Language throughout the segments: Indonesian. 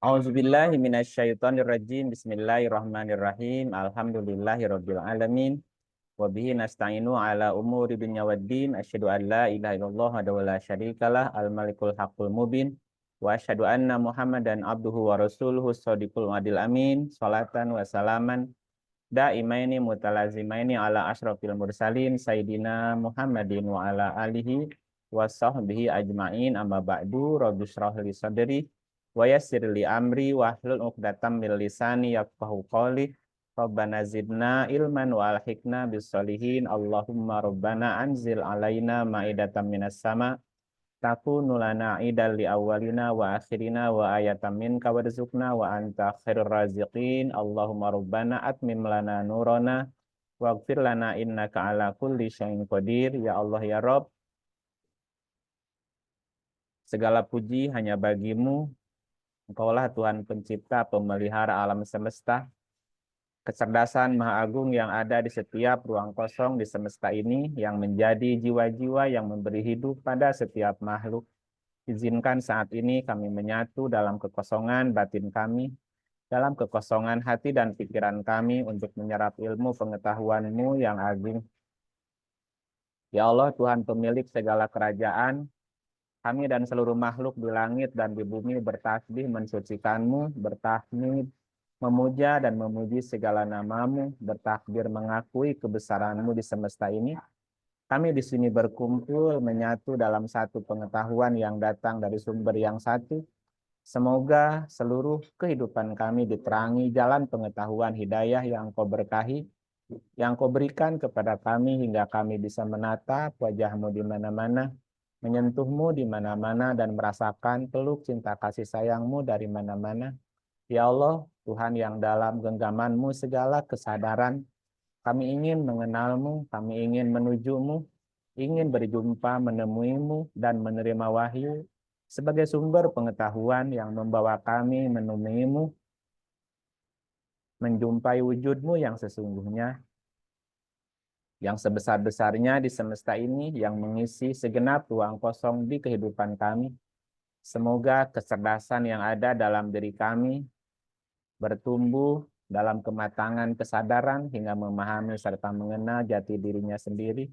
A'udzubillahi minasyaitonirrajim. Bismillahirrahmanirrahim. Alhamdulillahirabbil alamin. Wa bihi nasta'inu ala umuri dunya waddin. Asyhadu an la ilaha illallah wa la syarikalah al-malikul haqqul mubin. Wa asyhadu anna Muhammadan abduhu wa rasuluhu shadiqul wadil amin. Salatan wa salaman daimaini mutalazimaini ala asyrafil mursalin sayyidina Muhammadin wa ala alihi wa sahbihi ajmain. Amma ba'du. Rabbi shrah li sadri wa yassir li amri wahlul 'uqdatam min lisani yafqahu qawli. Rabbana zidna ilman wa alhiqna bis solihin. Allahumma rabbana anzil alaina ma'idatan minas sama takunu lana idal li awwalina wa akhirina wa ayatan minka warzuqna wa anta khairur raziqin. Allahumma rabbana atmim lana nurana waghfir lana innaka ala kulli syai'in qadir. Ya Allah ya Rabb, segala puji hanya bagimu. Engkaulah Tuhan pencipta, pemelihara alam semesta. Kecerdasan Maha Agung yang ada di setiap ruang kosong di semesta ini, yang menjadi jiwa-jiwa yang memberi hidup pada setiap makhluk. Izinkan saat ini kami menyatu dalam kekosongan batin kami, dalam kekosongan hati dan pikiran kami untuk menyerap ilmu pengetahuan-Mu yang agung. Ya Allah, Tuhan pemilik segala kerajaan, kami dan seluruh makhluk di langit dan di bumi bertasbih mensucikan-Mu, bertahmid, memuja dan memuji segala nama-Mu, bertakbir mengakui kebesaran-Mu di semesta ini. Kami di sini berkumpul menyatu dalam satu pengetahuan yang datang dari sumber yang satu. Semoga seluruh kehidupan kami diterangi jalan pengetahuan hidayah yang Kau berkahi, yang Kau berikan kepada kami hingga kami bisa menatap wajah-Mu di mana-mana, menyentuh-Mu di mana-mana dan merasakan peluk cinta kasih sayang-Mu dari mana-mana. Ya Allah, Tuhan yang dalam genggaman-Mu segala kesadaran, kami ingin mengenal-Mu, kami ingin menuju-Mu, ingin berjumpa, menemui-Mu, dan menerima wahyu sebagai sumber pengetahuan yang membawa kami menemui-Mu, menjumpai wujud-Mu yang sesungguhnya, yang sebesar-besarnya di semesta ini, yang mengisi segenap ruang kosong di kehidupan kami. Semoga kecerdasan yang ada dalam diri kami bertumbuh dalam kematangan kesadaran hingga memahami serta mengenal jati dirinya sendiri,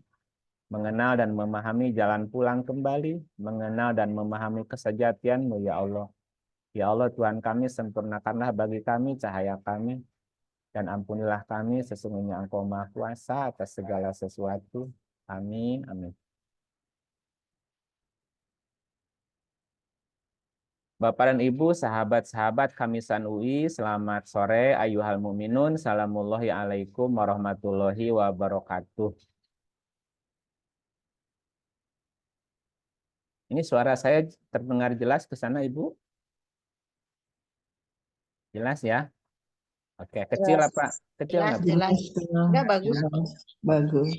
mengenal dan memahami jalan pulang kembali, mengenal dan memahami kesejatian-Mu, ya Allah. Ya Allah, Tuhan kami, sempurnakanlah bagi kami cahaya kami, dan ampunilah kami, sesungguhnya Engkau Maha Kuasa atas segala sesuatu. Amin, amin. Bapak dan Ibu, sahabat-sahabat Kamisan UI, selamat sore, ayyuhal mu'minun, salamullahi alaikum warahmatullahi wabarakatuh. Ini suara saya terdengar jelas ke sana, Ibu? Jelas ya? Oke, kecil Jelas. apa? Kecil nggak? Jelas. Enggak bagus. Bagus.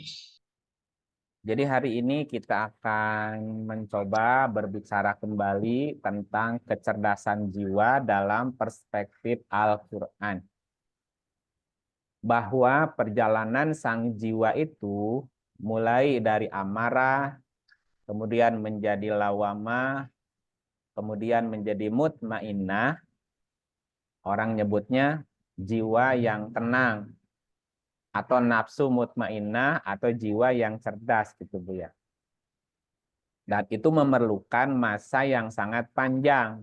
Jadi hari ini kita akan mencoba berbicara kembali tentang kecerdasan jiwa dalam perspektif Al-Quran. Bahwa perjalanan sang jiwa itu mulai dari amarah, kemudian menjadi lawamah, kemudian menjadi mutmainnah. Orang nyebutnya jiwa yang tenang, atau nafsu mutmainnah, atau jiwa yang cerdas gitu Bu ya. Dan itu memerlukan masa yang sangat panjang.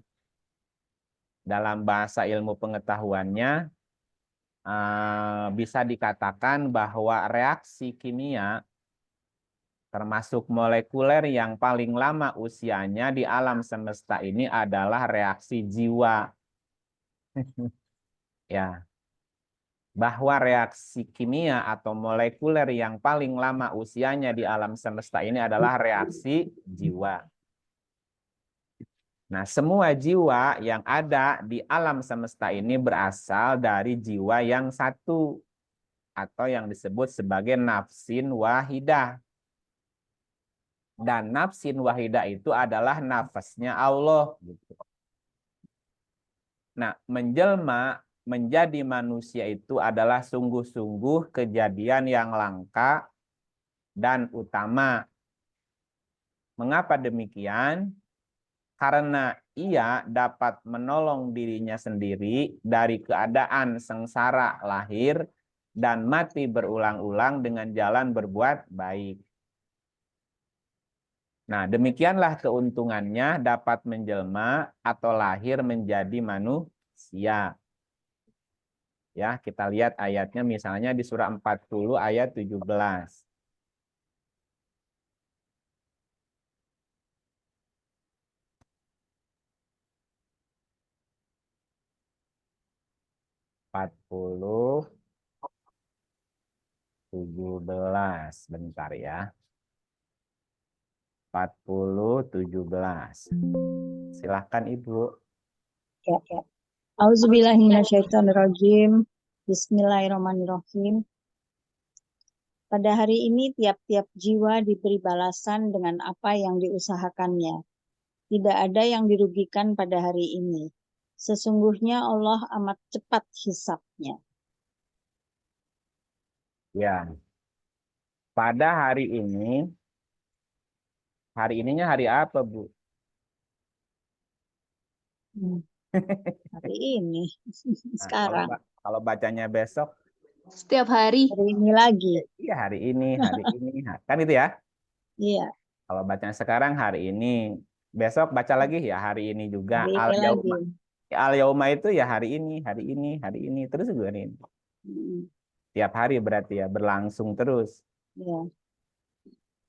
Dalam bahasa ilmu pengetahuannya bisa dikatakan bahwa reaksi kimia termasuk molekuler yang paling lama usianya di alam semesta ini adalah reaksi jiwa. Ya. Bahwa reaksi kimia atau molekuler yang paling lama usianya di alam semesta ini adalah reaksi jiwa. Nah, semua jiwa yang ada di alam semesta ini berasal dari jiwa yang satu atau yang disebut sebagai nafsin wahidah. Dan nafsin wahidah itu adalah nafasnya Allah. Nah, menjelma menjadi manusia itu adalah sungguh-sungguh kejadian yang langka dan utama. Mengapa demikian? karena ia dapat menolong dirinya sendiri dari keadaan sengsara lahir dan mati berulang-ulang dengan jalan berbuat baik. Nah, demikianlah keuntungannya dapat menjelma atau lahir menjadi manusia. Ya, kita lihat ayatnya misalnya di surah 40 ayat 17. Empat puluh 17, bentar ya. 40 17. Silahkan Ibu. Ya, ya. Auzubillahiminasyaitonirrajim. Bismillahirrahmanirrahim. Pada hari ini tiap-tiap jiwa diberi balasan dengan apa yang diusahakannya. Tidak ada yang dirugikan pada hari ini. Sesungguhnya Allah amat cepat hisabnya. Ya, pada hari ininya hari apa, Bu? Hari ini, Nah, sekarang, kalau bacanya besok, Setiap hari. hari ini lagi. iya hari ini, kan itu ya. Iya, Kalau bacanya sekarang hari ini, besok baca lagi ya hari ini juga. hari Al ini lagi. yauma. Al yauma itu ya hari ini, terus juga ini. Hmm, Tiap hari berarti ya berlangsung terus. Ya,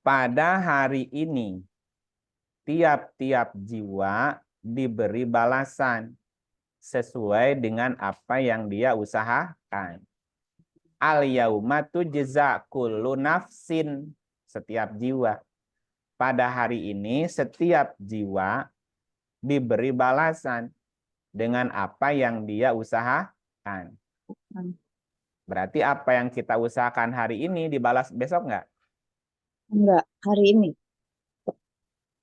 Pada hari ini, tiap-tiap jiwa diberi balasan sesuai dengan apa yang dia usahakan. Al yauma tujza kullu nafsin, setiap jiwa. Pada hari ini setiap jiwa diberi balasan dengan apa yang dia usahakan. Berarti apa yang kita usahakan hari ini dibalas besok enggak? enggak, hari ini.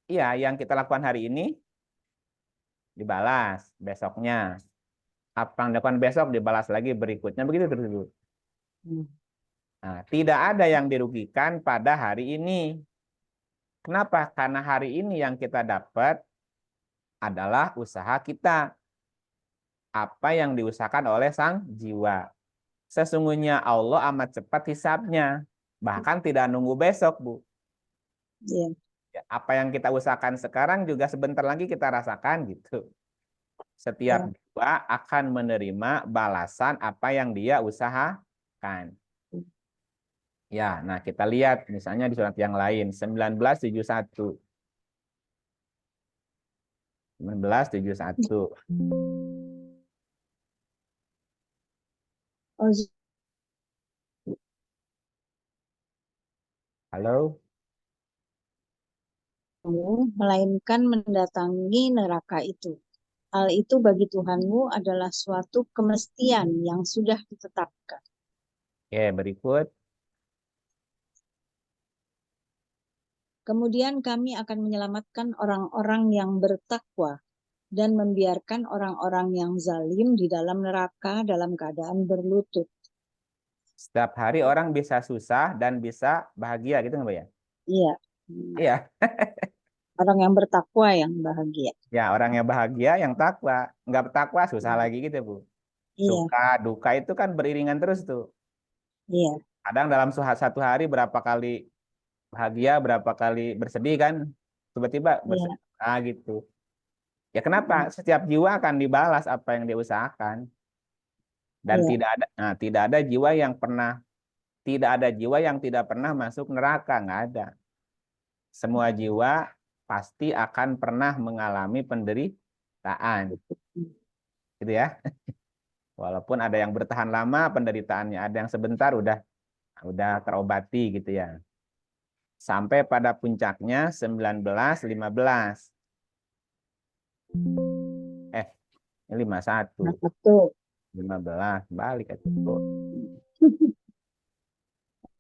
Iya, yang kita lakukan hari ini dibalas besoknya. Apa yang dilakukan besok dibalas lagi berikutnya, begitu terus, Bu. Nah, tidak ada yang dirugikan pada hari ini. Kenapa? Karena hari ini yang kita dapat adalah usaha kita. Apa yang diusahakan oleh sang jiwa. Sesungguhnya Allah amat cepat hisabnya. Bahkan tidak nunggu besok, Bu. Iya, Ya, apa yang kita usahakan sekarang juga sebentar lagi kita rasakan gitu. Setiap ya. jiwa akan menerima balasan apa yang dia usahakan. Ya, nah kita lihat misalnya di surat yang lain 1971. 1971. Halo? Melainkan mendatangi neraka itu. Hal itu bagi Tuhanmu adalah suatu kemestian yang sudah ditetapkan. Oke, berikut. Kemudian kami akan menyelamatkan orang-orang yang bertakwa dan membiarkan orang-orang yang zalim di dalam neraka dalam keadaan berlutut. Setiap hari orang bisa susah dan bisa bahagia gitu nggak, Mbak ya? Iya, Iya. orang yang bertakwa yang bahagia. Ya, orang yang bahagia yang takwa. Nggak bertakwa susah lagi gitu, Bu. Iya, Suka, duka itu kan beriringan terus tuh. iya, Kadang dalam satu hari berapa kali bahagia, berapa kali bersedih kan? Tiba-tiba iya. bersedih gitu. Ya kenapa? Setiap jiwa akan dibalas apa yang diusahakan. Dan Iya, tidak ada jiwa yang pernah, tidak ada jiwa yang tidak pernah masuk neraka, nggak ada. Semua jiwa pasti akan pernah mengalami penderitaan, gitu ya. Walaupun ada yang bertahan lama penderitaannya, ada yang sebentar udah terobati gitu ya. Sampai pada puncaknya 1915. Ini 51. nah, betul. 15 balik itu.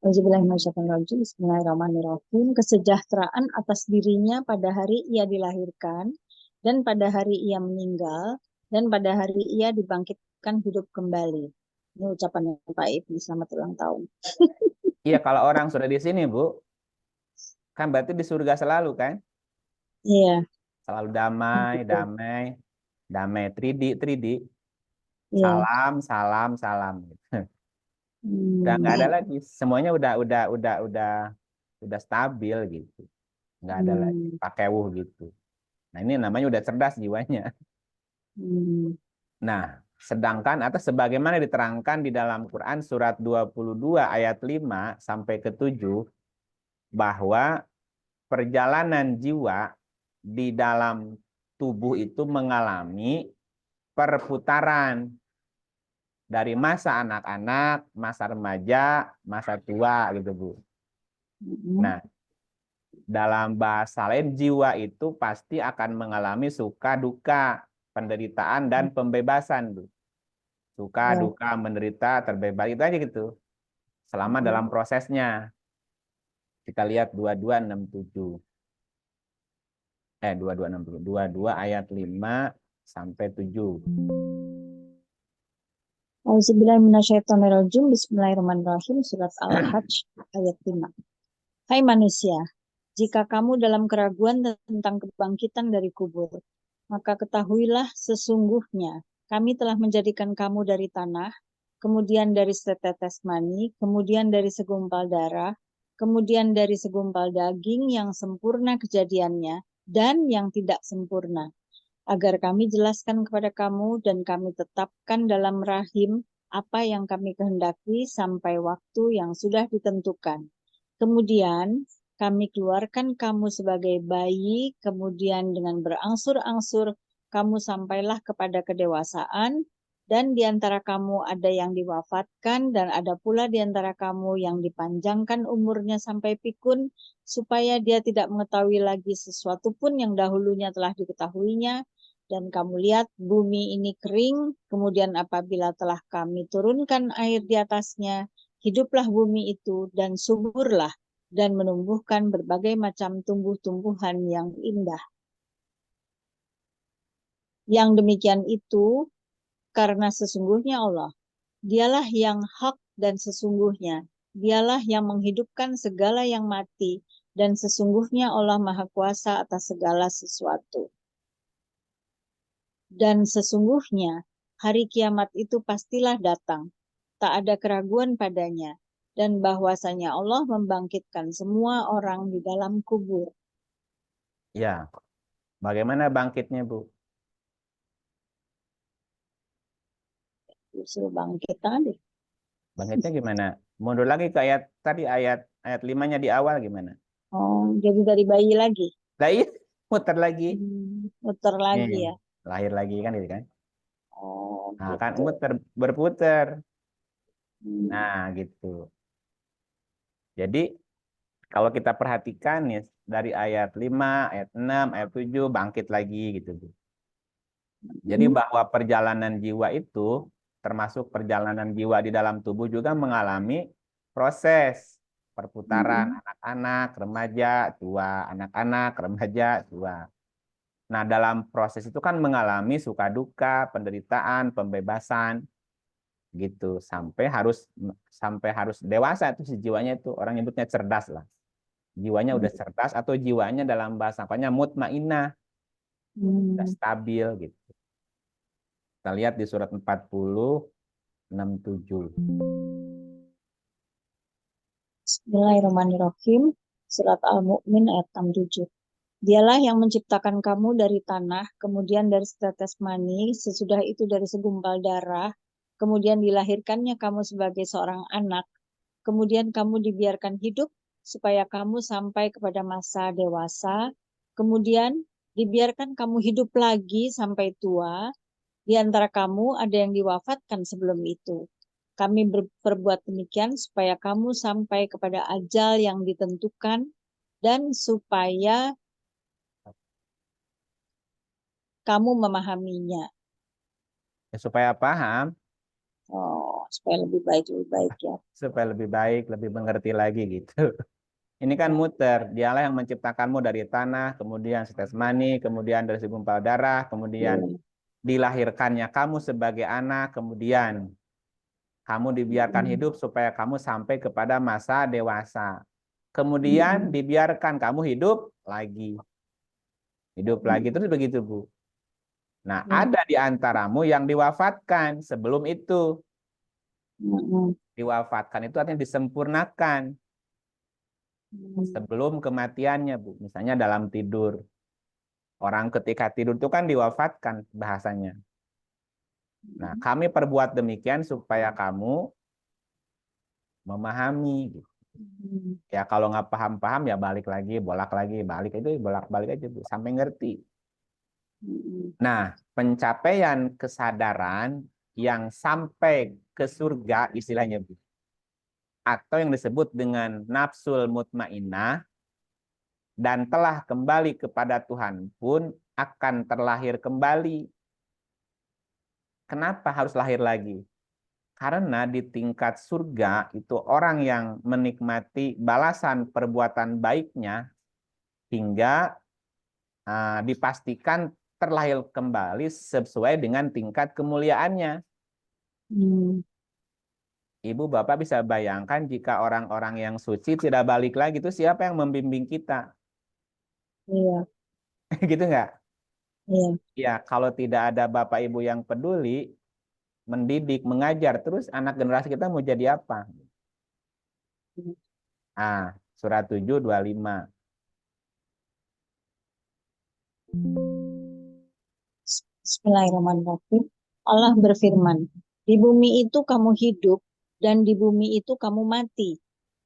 Bismillahirrahmanirrahim. Kesejahteraan atas dirinya pada hari ia dilahirkan, dan pada hari ia meninggal, dan pada hari ia dibangkitkan hidup kembali. Ini ucapan Pak Ibnu, selamat ulang tahun. Iya, kalau orang sudah di sini, Bu, kan berarti di surga selalu kan? Iya, Selalu damai, Betul. damai, damai. 3D, 3D. Iya. Salam, salam, salam. Udah Hmm. nggak ada lagi. Semuanya udah stabil gitu. Nggak ada lagi Hmm. pakai wuh gitu. Nah, ini namanya udah cerdas jiwanya. Hmm. Nah, sedangkan atau sebagaimana diterangkan di dalam Quran surat 22 ayat 5 sampai ke 7 bahwa perjalanan jiwa di dalam tubuh itu mengalami perputaran dari masa anak-anak, masa remaja, masa tua gitu, Bu. Hmm. Nah, dalam bahasa lain jiwa itu pasti akan mengalami suka duka, penderitaan dan pembebasan, Bu. Suka, Ya. duka, menderita, terbebas itu aja gitu. Selama Hmm. dalam prosesnya. Kita lihat 2267. 2260. 22 ayat 5 sampai 7. Auzubillahiminasyaitonirrajim. Bismillahirrahmanirrahim. Surat Al-Hajj ayat 5. Hai manusia, jika kamu dalam keraguan tentang kebangkitan dari kubur, maka ketahuilah sesungguhnya kami telah menjadikan kamu dari tanah, kemudian dari setetes mani, kemudian dari segumpal darah, kemudian dari segumpal daging yang sempurna kejadiannya dan yang tidak sempurna, agar kami jelaskan kepada kamu dan kami tetapkan dalam rahim apa yang kami kehendaki sampai waktu yang sudah ditentukan. Kemudian kami keluarkan kamu sebagai bayi, kemudian dengan berangsur-angsur kamu sampailah kepada kedewasaan, dan di antara kamu ada yang diwafatkan, dan ada pula di antara kamu yang dipanjangkan umurnya sampai pikun, supaya dia tidak mengetahui lagi sesuatu pun yang dahulunya telah diketahuinya. Dan kamu lihat bumi ini kering, kemudian apabila telah kami turunkan air di atasnya, hiduplah bumi itu dan suburlah dan menumbuhkan berbagai macam tumbuh-tumbuhan yang indah. Yang demikian itu karena sesungguhnya Allah, dialah yang hak dan sesungguhnya, dialah yang menghidupkan segala yang mati, dan sesungguhnya Allah Maha Kuasa atas segala sesuatu. Dan sesungguhnya hari kiamat itu pastilah datang, tak ada keraguan padanya, dan bahwasanya Allah membangkitkan semua orang di dalam kubur. Ya, bagaimana bangkitnya, Bu? Suruh bangkit tadi. Bangkitnya gimana? Mundur lagi ke ayat tadi, ayat 5-nya di awal gimana? Oh, jadi dari bayi lagi. Lah iya, muter lagi. Muter lagi Nih, ya. lahir lagi kan gitu kan? Oh, Nah, kan gitu. muter berputar. Hmm. Nah, gitu. Jadi kalau kita perhatikan nih dari ayat 5, ayat 6, ayat 7 bangkit lagi gitu, Bu. Jadi Hmm. bahwa perjalanan jiwa itu termasuk perjalanan jiwa di dalam tubuh juga mengalami proses perputaran Hmm. anak-anak, remaja, tua, anak-anak, remaja, tua. Nah, dalam proses itu kan mengalami suka duka, penderitaan, pembebasan gitu sampai harus dewasa itu si jiwanya itu orang nyebutnya cerdas lah. Jiwanya udah cerdas atau jiwanya dalam bahasa apanya mutmainnah, udah Hmm. stabil gitu. Kita lihat di surat 40:6-7. Bismillahirrahmanirrahim. Surat Al-Mu'min ayat 67. Dialah yang menciptakan kamu dari tanah, kemudian dari setetes mani, sesudah itu dari segumpal darah, kemudian dilahirkannya kamu sebagai seorang anak, kemudian kamu dibiarkan hidup supaya kamu sampai kepada masa dewasa, kemudian dibiarkan kamu hidup lagi sampai tua, di antara kamu ada yang diwafatkan sebelum itu. Kami berbuat demikian supaya kamu sampai kepada ajal yang ditentukan dan supaya kamu memahaminya. Ya, supaya paham, Oh, supaya lebih baik ya. supaya lebih baik, lebih mengerti lagi gitu. Ini kan Ya. muter, dialah yang menciptakanmu dari tanah, kemudian setes mani, kemudian dari segumpal darah, kemudian Ya. dilahirkannya kamu sebagai anak, kemudian kamu dibiarkan Mm. hidup supaya kamu sampai kepada masa dewasa. Kemudian Mm. dibiarkan kamu hidup lagi. Hidup lagi terus begitu, Bu. Nah, Ya. ada di antaramu yang diwafatkan sebelum itu. Mm-mm. Diwafatkan itu artinya disempurnakan sebelum kematiannya, Bu. Misalnya dalam tidur. Orang ketika tidur itu kan diwafatkan bahasanya. Nah, kami perbuat demikian supaya kamu memahami. Gitu. Mm-mm. Ya kalau nggak paham-paham ya balik lagi, bolak lagi, balik itu bolak-balik aja, Bu, sampai ngerti. Mm-mm. Nah, pencapaian kesadaran yang sampai ke surga istilahnya, Bu, atau yang disebut dengan nafsul mutmainnah dan telah kembali kepada Tuhan pun akan terlahir kembali. Kenapa harus lahir lagi? Karena di tingkat surga itu orang yang menikmati balasan perbuatan baiknya hingga dipastikan terlahir kembali sesuai dengan tingkat kemuliaannya. Mm. Ibu Bapak bisa bayangkan jika orang-orang yang suci tidak balik lagi, itu siapa yang membimbing kita? Iya, Gitu nggak? iya. Ya, kalau tidak ada Bapak Ibu yang peduli, mendidik, mengajar, terus anak generasi kita mau jadi apa? Surat 7:25. Bismillahirrahmanirrahim. Allah berfirman, di bumi itu kamu hidup dan di bumi itu kamu mati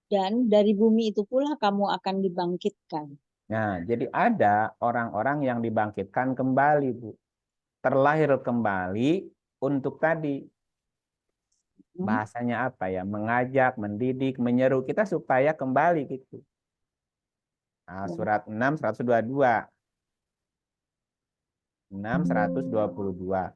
dan dari bumi itu pula kamu akan dibangkitkan. Nah, jadi ada orang-orang yang dibangkitkan kembali, Bu. Terlahir kembali untuk tadi, Hmm. bahasanya apa ya? Mengajak, mendidik, menyeru kita supaya kembali gitu. Surat 6, 122. 6, 122.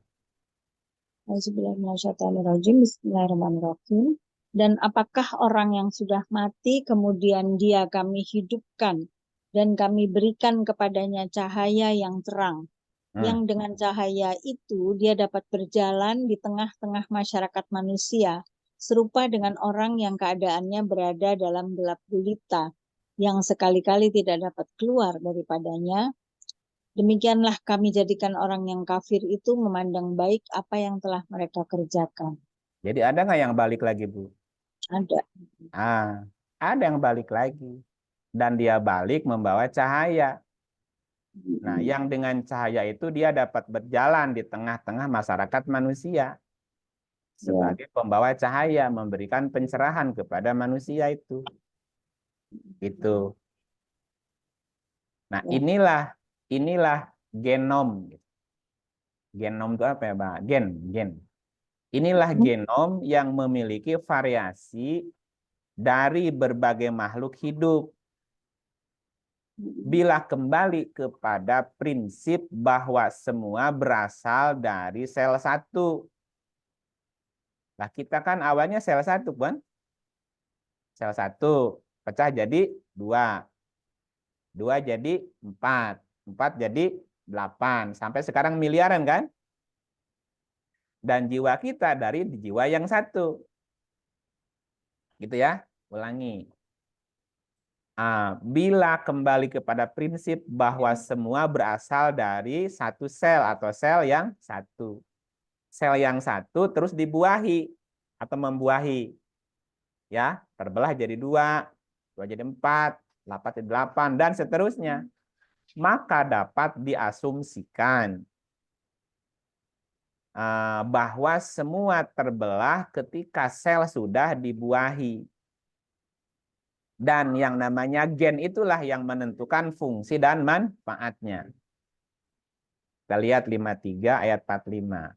Bismillahirrahmanirrahim. Dan apakah orang yang sudah mati kemudian dia kami hidupkan dan kami berikan kepadanya cahaya yang terang, yang Hmm. dengan cahaya itu dia dapat berjalan di tengah-tengah masyarakat manusia, serupa dengan orang yang keadaannya berada dalam gelap gulita, yang sekali-kali tidak dapat keluar daripadanya. Demikianlah kami jadikan orang yang kafir itu memandang baik apa yang telah mereka kerjakan. Jadi ada nggak yang balik lagi, Bu? Ada. Ah, ada yang balik lagi. Dan dia balik membawa cahaya. Nah, yang dengan cahaya itu dia dapat berjalan di tengah-tengah masyarakat manusia Ya, sebagai pembawa cahaya, memberikan pencerahan kepada manusia itu. Itu. Nah, ya. inilah genom. Genom itu apa ya, Bang? Gen. Inilah genom yang memiliki variasi dari berbagai makhluk hidup. Bila kembali kepada prinsip bahwa semua berasal dari sel satu. Nah, kita kan awalnya sel satu, kan? Sel satu pecah jadi dua. Dua jadi empat. Empat jadi 8. Sampai sekarang miliaran, kan? Dan jiwa kita dari jiwa yang satu. Gitu ya. Ulangi. Bila kembali kepada prinsip bahwa semua berasal dari satu sel atau sel yang satu. Sel yang satu terus dibuahi atau membuahi. Ya, terbelah jadi dua, dua jadi empat, 8 jadi 8, dan seterusnya. Maka dapat diasumsikan bahwa semua terbelah ketika sel sudah dibuahi. Dan yang namanya gen itulah yang menentukan fungsi dan manfaatnya. Kita lihat 53 ayat 45.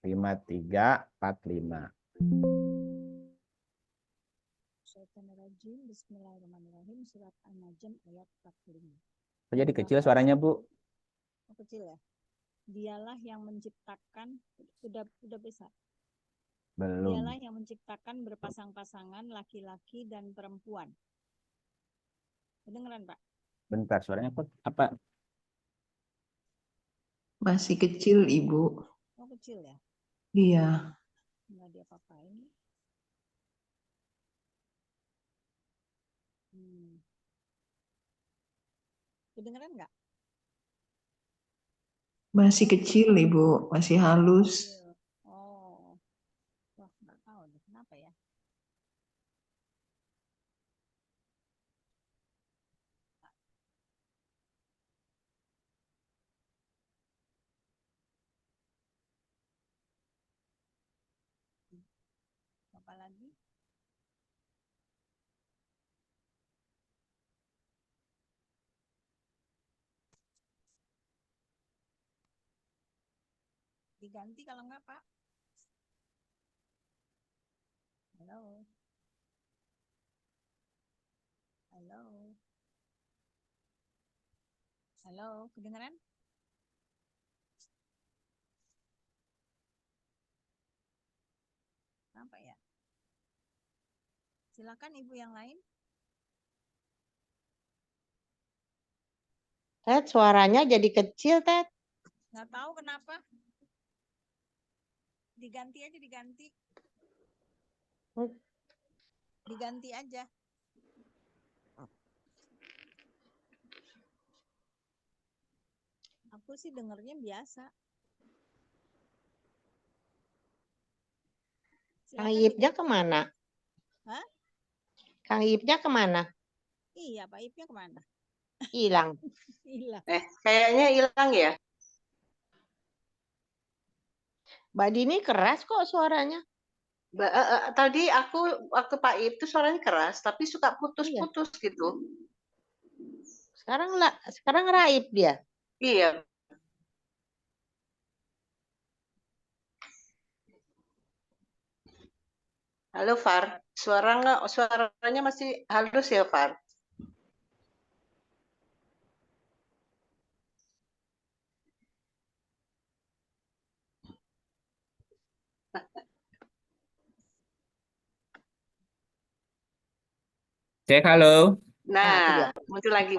53, 45. Bismillahirrahmanirrahim. Surat An-Najm ayat 45. Jadi kecil suaranya, Bu. Oh, kecil ya. Dialah yang menciptakan, udah besar. Belum. Dialah yang menciptakan berpasang-pasangan laki-laki dan perempuan. Kedengeran, Pak? Bentar, suaranya kok apa? Masih kecil, Ibu. Oh, kecil ya? Iya. Nggak diapa-apain. Kedengeran nggak? Masih kecil, Ibu. Masih halus. Oh, wah nggak tahu deh kenapa ya. Apa lagi? Diganti kalau nggak, Pak. Halo. Halo. Halo, kedengeran? Apa ya? Silakan Ibu yang lain. Ted, suaranya jadi kecil, Ted. Nggak tahu kenapa. Diganti aja, diganti. Diganti aja. Aku sih dengernya biasa. Kang Silakan Ipnya diganti. kemana? Hah? Kang Ipnya kemana? Iya, Pak Ipnya kemana? Hilang. Hilang. Kayaknya hilang ya. Mbak Dini keras kok suaranya. Tadi aku waktu Pak Ip itu suaranya keras, tapi suka putus-putus gitu. Sekarang raib dia. Iya. Halo Far, suaranya masih halus ya Far? Cek halo. Nah, itu dia. Muncul lagi.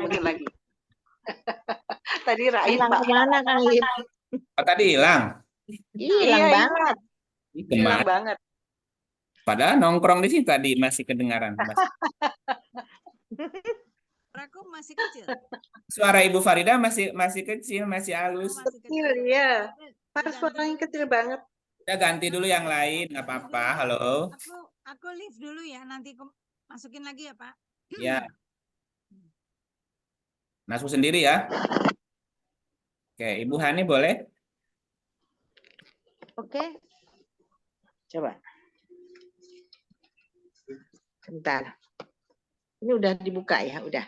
Tadi raib Hilang Pak. kemana Kang Ip? Oh, tadi hilang. Hilang Iya, banget. Ih, hilang kemana? banget. Padahal nongkrong di sini tadi masih kedengaran. Suaraku masih kecil. Suara Ibu Farida masih kecil, masih halus. Oh, masih Kecil, kecil. iya. Far Diganti suaranya dulu. kecil banget. Udah ganti dulu yang lain, nggak apa-apa. Halo. Aku leave dulu ya, nanti aku masukin lagi ya, Pak. Ya. Masuk sendiri ya. Oke, Ibu Hani boleh? Oke. Coba. Bentar. Ini udah dibuka ya, udah.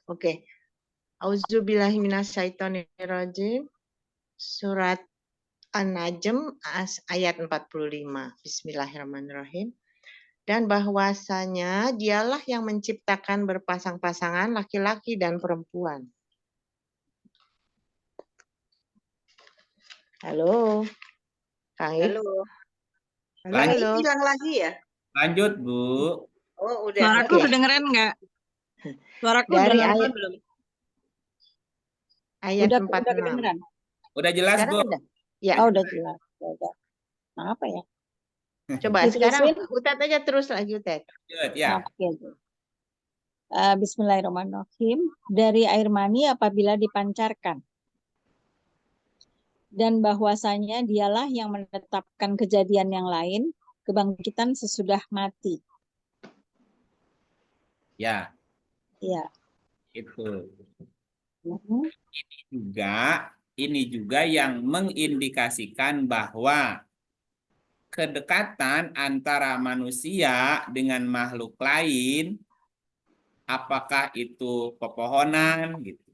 Oke. Auzubillahiminasyaitonirrajim. Surat An-Najm ayat 45. Bismillahirrahmanirrahim. Dan bahwasanya dialah yang menciptakan berpasang-pasangan laki-laki dan perempuan. Halo. Kang Ip? Halo. Lanjut. Hilang lagi ya? Lanjut, Bu. Oh, udah. Suaraku Oke. kedengeran nggak? Suaraku Dari udah ayat belum? ayat Udah 46. kedengeran. Udah jelas, Sekarang Bu? udah. Ya. Oh, udah jelas. Udah. Nah, apa ya? Coba sekarang Diterusin? Utet aja terus lagi Utet. Lanjut, ya. Oke. Bismillahirrahmanirrahim. Dari air mani apabila dipancarkan. Dan bahwasanya dialah yang menetapkan kejadian yang lain, kebangkitan sesudah mati. Ya, Ya. itu. Mhm. Ini juga yang mengindikasikan bahwa kedekatan antara manusia dengan makhluk lain, apakah itu pepohonan, gitu,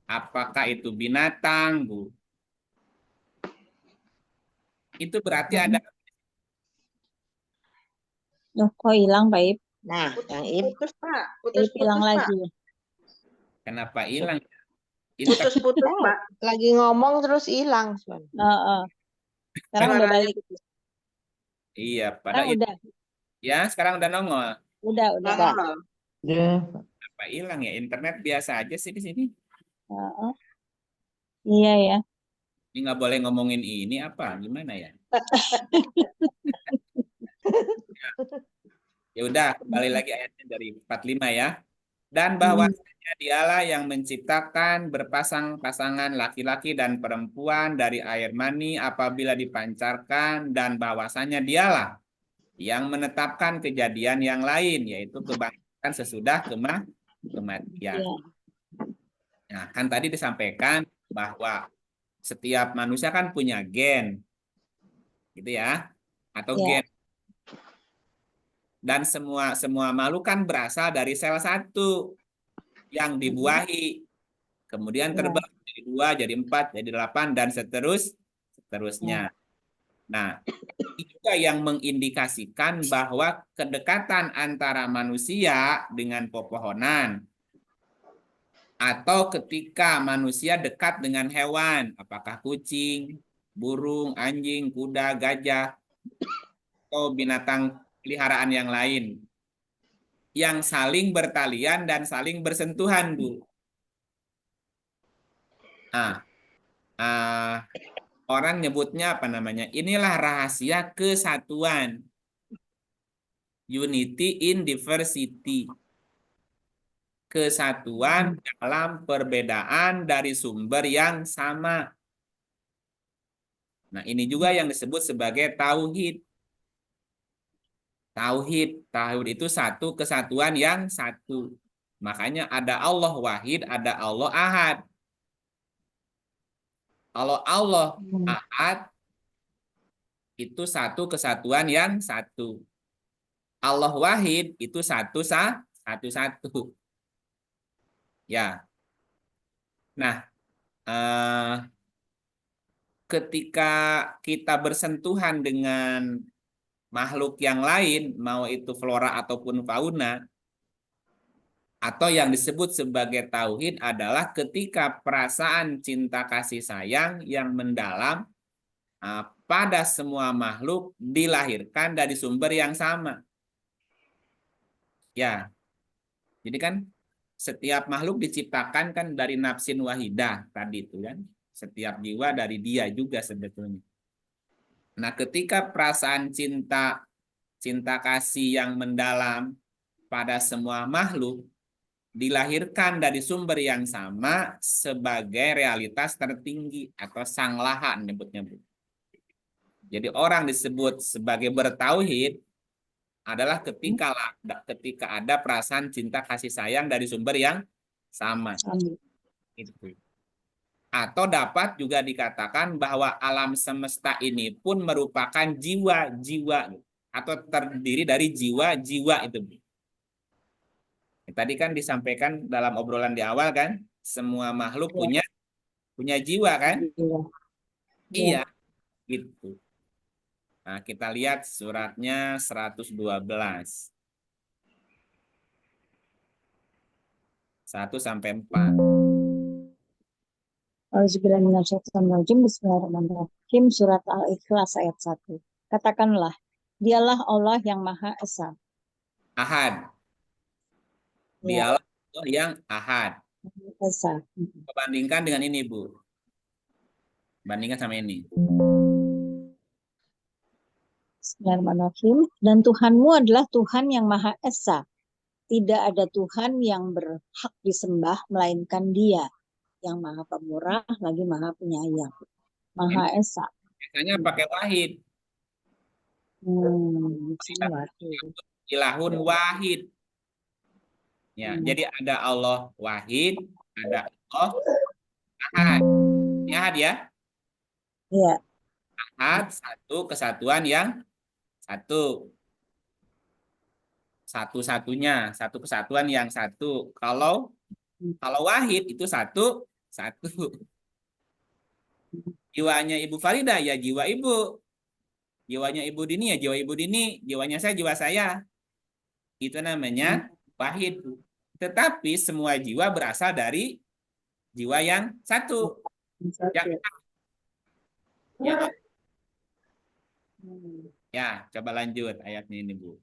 apakah itu binatang, Bu, itu berarti ada. Loh, kok hilang, Pak Ip? Nah, Kang Ip. Putus Pak, Ip hilang putus Pak. lagi. Kenapa hilang? Internet. Putus Pak. Lagi ngomong terus hilang. Sekarang udah Suaranya balik. Iya, pada Sekarang itu. udah. Ya, sekarang udah nongol. Udah. nongol. Udah. Apa hilang ya? Internet biasa aja sih di sini. Iya ya. Ini nggak boleh ngomongin ini apa? Gimana ya? Ya udah, kembali lagi ayatnya dari 45 ya. Dan bahwasanya dialah yang menciptakan berpasang-pasangan laki-laki dan perempuan dari air mani apabila dipancarkan, dan bahwasanya dialah yang menetapkan kejadian yang lain, yaitu kebangkitan sesudah kematian. Ya. Nah, kan tadi disampaikan bahwa setiap manusia kan punya gen, gitu ya, atau Ya. gen. Dan semua makhluk kan berasal dari sel satu yang dibuahi, kemudian Ya. terbang jadi 2, jadi 4, jadi 8, dan seterusnya. Nah, ini juga yang mengindikasikan bahwa kedekatan antara manusia dengan pepohonan, atau ketika manusia dekat dengan hewan, apakah kucing, burung, anjing, kuda, gajah, atau binatang peliharaan yang lain, yang saling bertalian dan saling bersentuhan, Bu. Nah, orang nyebutnya apa namanya? Inilah rahasia kesatuan. Unity in diversity. Kesatuan dalam perbedaan dari sumber yang sama. Nah, ini juga yang disebut sebagai tauhid. Tauhid itu satu kesatuan yang satu. Makanya ada Allah wahid, ada Allah ahad. Kalau Allah ahad, itu satu kesatuan yang satu. Allah wahid itu satu. Ya. Nah, ketika kita bersentuhan dengan makhluk yang lain, mau itu flora ataupun fauna, atau yang disebut sebagai tauhid adalah ketika perasaan cinta kasih sayang yang mendalam pada semua makhluk dilahirkan dari sumber yang sama. Ya, jadi kan setiap makhluk diciptakan kan dari nafsin wahidah tadi itu kan. Setiap jiwa dari dia juga sebetulnya. Nah, ketika perasaan cinta kasih yang mendalam pada semua makhluk dilahirkan dari sumber yang sama sebagai realitas tertinggi atau sang laha nyebutnya. Jadi orang disebut sebagai bertauhid adalah ketika ada perasaan cinta kasih sayang dari sumber yang sama. Itu. Atau dapat juga dikatakan bahwa alam semesta ini pun merupakan jiwa-jiwa atau terdiri dari jiwa-jiwa itu. Tadi kan disampaikan dalam obrolan di awal kan, semua makhluk punya jiwa kan? Iya, gitu. Nah, kita lihat suratnya 112. 1-4. Bismillahirrahmanirrahim. Surat Al-Ikhlas ayat 1. Katakanlah, dialah Allah yang Maha Esa. Ahad. Ya. Dialah Allah yang ahad. Esa. Bandingkan dengan ini, Bu. Bandingkan sama ini. Bismillahirrahmanirrahim. Dan Tuhanmu adalah Tuhan yang Maha Esa. Tidak ada Tuhan yang berhak disembah melainkan Dia, yang Maha Pemurah lagi Maha Penyayang. Maha Esa. Biasanya pakai wahid. Ilahun wahid. Ya, jadi ada Allah wahid, ada Allah ahad. Ini ahad ya? Iya. Ahad, satu kesatuan yang satu. Satu-satunya, satu kesatuan yang satu. Kalau wahid itu satu. Jiwanya Ibu Farida ya jiwa Ibu. Jiwanya Ibu Dini ya jiwa Ibu Dini. Jiwanya saya jiwa saya. Itu namanya wahid. Tetapi semua jiwa berasal dari jiwa yang satu. Ya, coba lanjut ayatnya ini, Bu.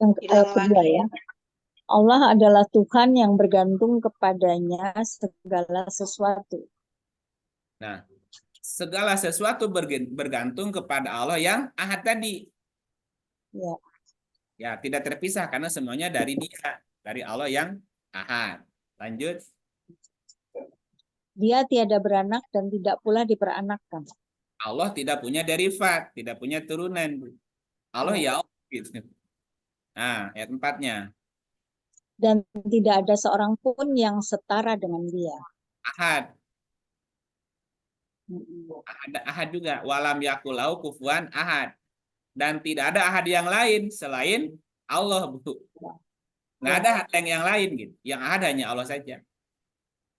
Yang kedua ya. Allah adalah Tuhan yang bergantung kepadanya segala sesuatu. Nah, segala sesuatu bergantung kepada Allah yang ahad tadi. Ya. Ya, tidak terpisah karena semuanya dari Dia, dari Allah yang ahad. Lanjut. Dia tiada beranak dan tidak pula diperanakkan. Allah tidak punya derivat, tidak punya turunan, Bu. Allah ya Allah gitu. Nah, ayat 4-nya. Dan tidak ada seorang pun yang setara dengan dia. Ahad. Mm-mm. Ada ahad juga. Walam yakulau kufuwan ahad. Dan tidak ada ahad yang lain selain Allah, Bu. Nggak ada ahad yang lain gitu. Yang ada hanya Allah saja.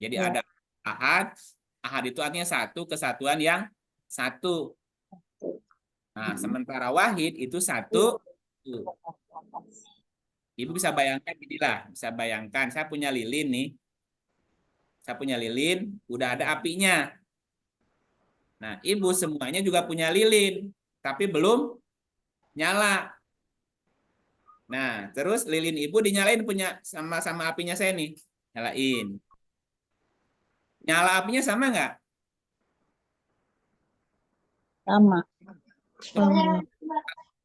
Jadi Ya. ada ahad. Ahad itu artinya satu, kesatuan yang satu. Nah, sementara wahid itu satu. Ibu bisa bayangkan inilah, bisa bayangkan saya punya lilin nih. Saya punya lilin, udah ada apinya. Nah, ibu semuanya juga punya lilin, tapi belum nyala. Nah, terus lilin ibu dinyalain punya sama apinya saya nih. Nyalain. Nyala apinya sama nggak? Sama. Sama.